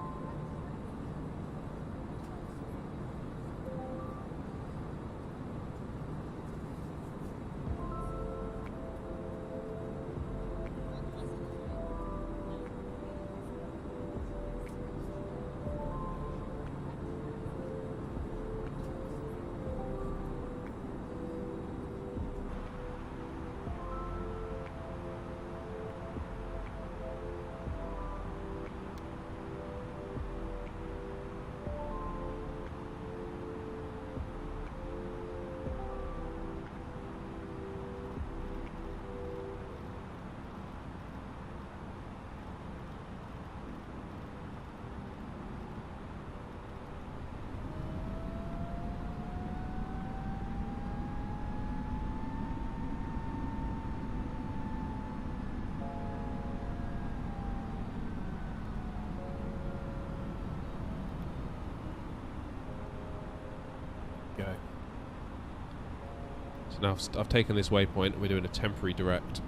Go. So now I've taken this waypoint and we're doing a temporary direct.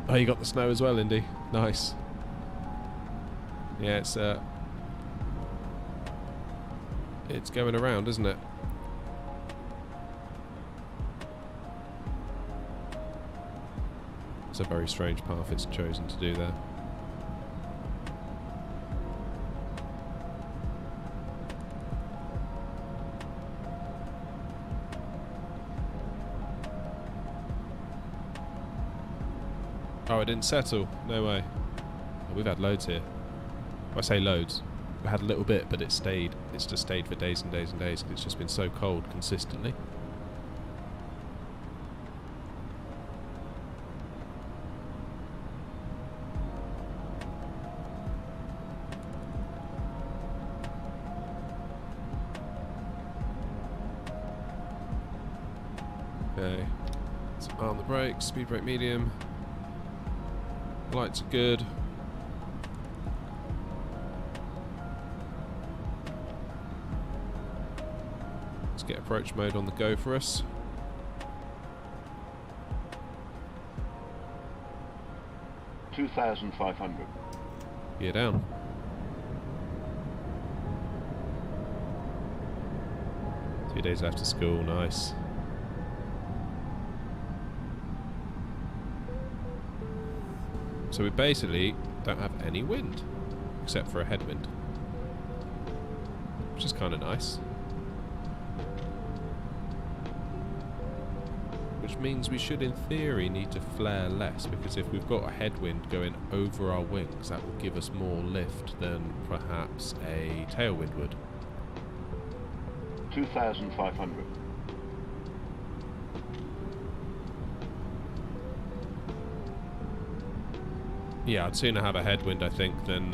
Oh, you got the snow as well, Indy. Nice. Yeah, it's going around, isn't it? It's a very strange path it's chosen to do there. Oh, it didn't settle. No way. Oh, we've had loads here. I say loads. We had a little bit, but it stayed. It's just stayed for days and days and days because it's just been so cold consistently. Okay. Let's arm the brakes, speed brake medium. Lights are good. Let's get approach mode on the go for us. $2,500. Gear down. Two days after school, nice. So we basically don't have any wind, except for a headwind, which is kind of nice. Which means we should, in theory, need to flare less, because if we've got a headwind going over our wings, that will give us more lift than perhaps a tailwind would. 2,500. Yeah, I'd sooner have a headwind, I think, than...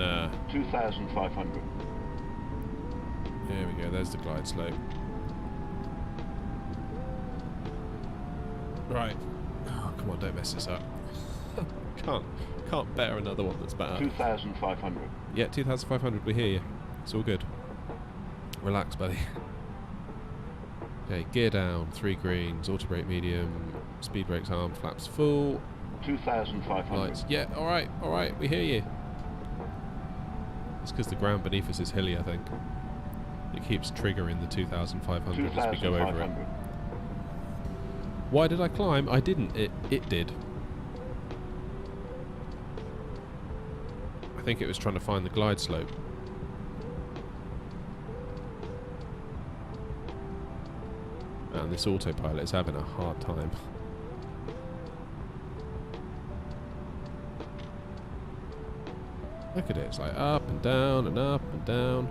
2,500. There we go, there's the glide slope. Right. Oh, come on, don't mess this up. Can't better another one that's better. 2,500. Yeah, 2,500, we hear you. It's all good. Relax, buddy. Okay, gear down, 3 greens, auto brake medium, speed brakes arm, flaps full. 2,500. Lights. Yeah, alright, we hear you. It's because the ground beneath us is hilly, I think. It keeps triggering the 2,500 as we go over it. Why did I climb? I didn't. It did. I think it was trying to find the glide slope. And this autopilot is having a hard time. Look at it. It's like up and down and up and down.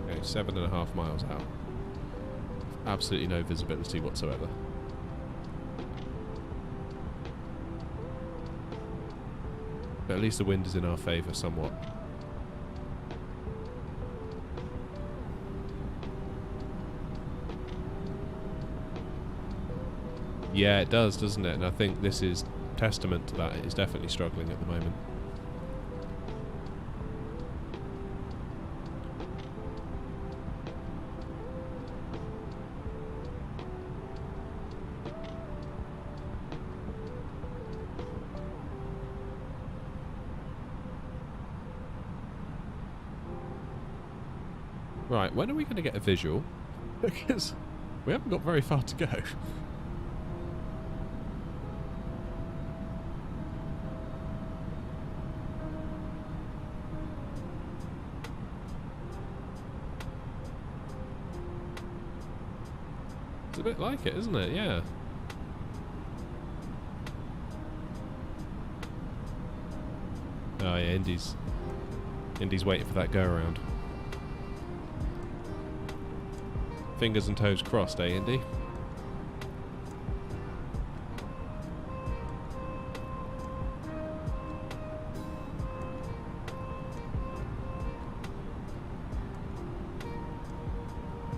Okay, 7.5 miles out. Absolutely no visibility whatsoever. But at least the wind is in our favour somewhat. Yeah, it does, doesn't it? And I think this is testament to that. It is definitely struggling at the moment. Right, when are we going to get a visual? Because we haven't got very far to go. It's a bit like it, isn't it? Yeah. Oh yeah, Indy's waiting for that go around. Fingers and toes crossed, eh, Indy?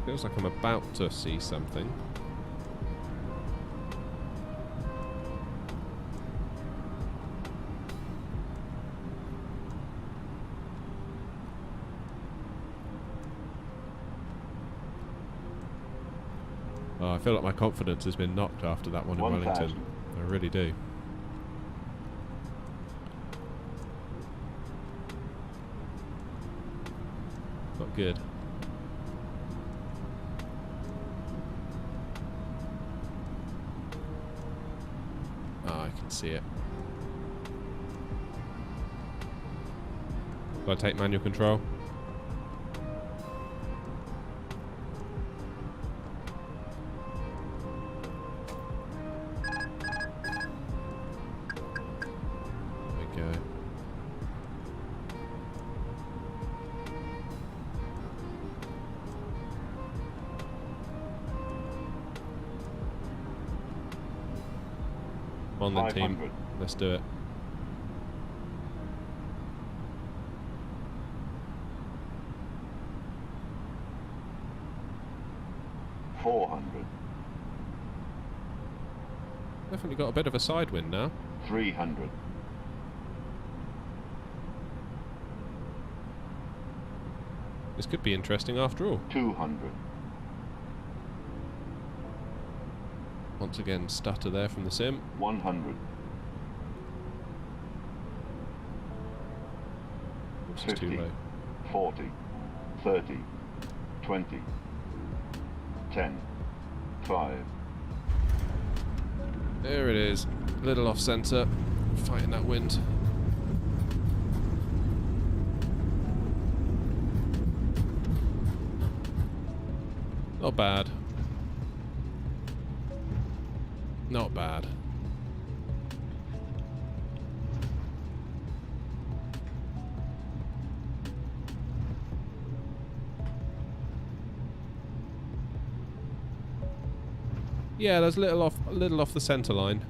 Feels like I'm about to see something. Oh, I feel like my confidence has been knocked after that one in Wellington. I really do. Not good. Ah, I can see it. Do I take manual control? On the team, let's do it. 400. Definitely got a bit of a side wind now. 300. This could be interesting after all. 200. Once again, stutter there from the sim. 100. Which is too 50, low. 40, 30, 20, 10, 5. There it is. A little off centre. Fighting that wind. Not bad. Not bad. Yeah, there's a little off the centre line.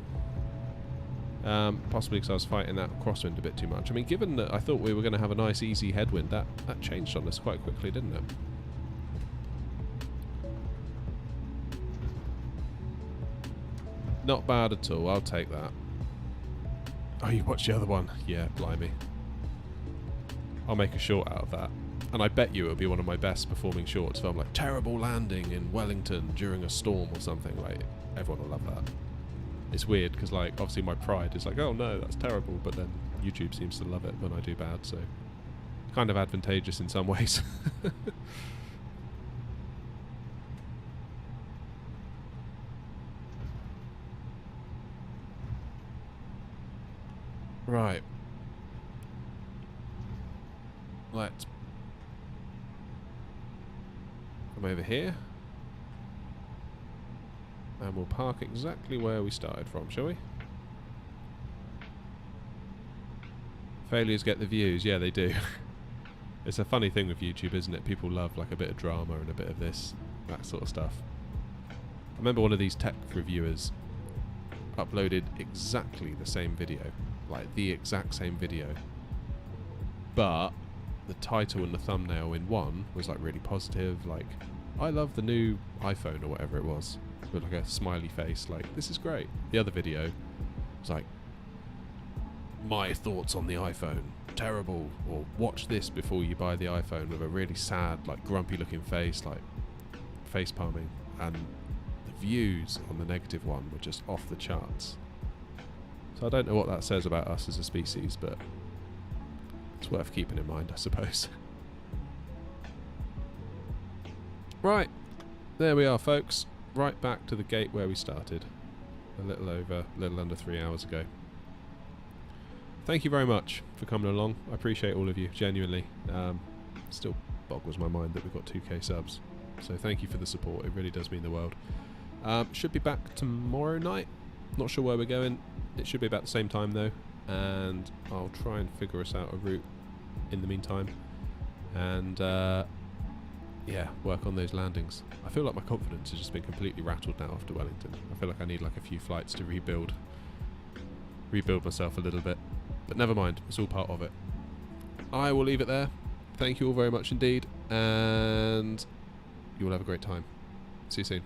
Possibly because I was fighting that crosswind a bit too much. I mean, given that I thought we were going to have a nice easy headwind, that changed on us quite quickly, didn't it? Not bad at all, I'll take that. Oh, you watched the other one? Yeah, blimey. I'll make a short out of that. And I bet you it'll be one of my best performing shorts if I'm like, terrible landing in Wellington during a storm or something. Like, everyone will love that. It's weird, because like, obviously my pride is like, oh no, that's terrible, but then YouTube seems to love it when I do bad, so kind of advantageous in some ways. Right. Let's come over here. And we'll park exactly where we started from, shall we? Failures get the views. Yeah, they do. It's a funny thing with YouTube, isn't it? People love like a bit of drama and a bit of this, that sort of stuff. I remember one of these tech reviewers uploaded exactly the same video. Like the exact same video, but the title and the thumbnail in one was like really positive, like I love the new iPhone or whatever it was, with like a smiley face, like this is great. The other video was like, my thoughts on the iPhone, terrible, or watch this before you buy the iPhone, with a really sad, like grumpy looking face, like face palming, and the views on the negative one were just off the charts. So I don't know what that says about us as a species, but it's worth keeping in mind, I suppose. Right, there we are, folks. Right back to the gate where we started, a little under 3 hours ago. Thank you very much for coming along. I appreciate all of you, genuinely. Still boggles my mind that we've got 2k subs. So thank you for the support, it really does mean the world. Should be back tomorrow night. Not sure where we're going. It should be about the same time though, and I'll try and figure us out a route in the meantime, and yeah, work on those landings. I feel like my confidence has just been completely rattled now after Wellington. I feel like I need like a few flights to rebuild myself a little bit, but never mind, it's all part of it. I will leave it there. Thank you all very much indeed, and you will have a great time. See you soon.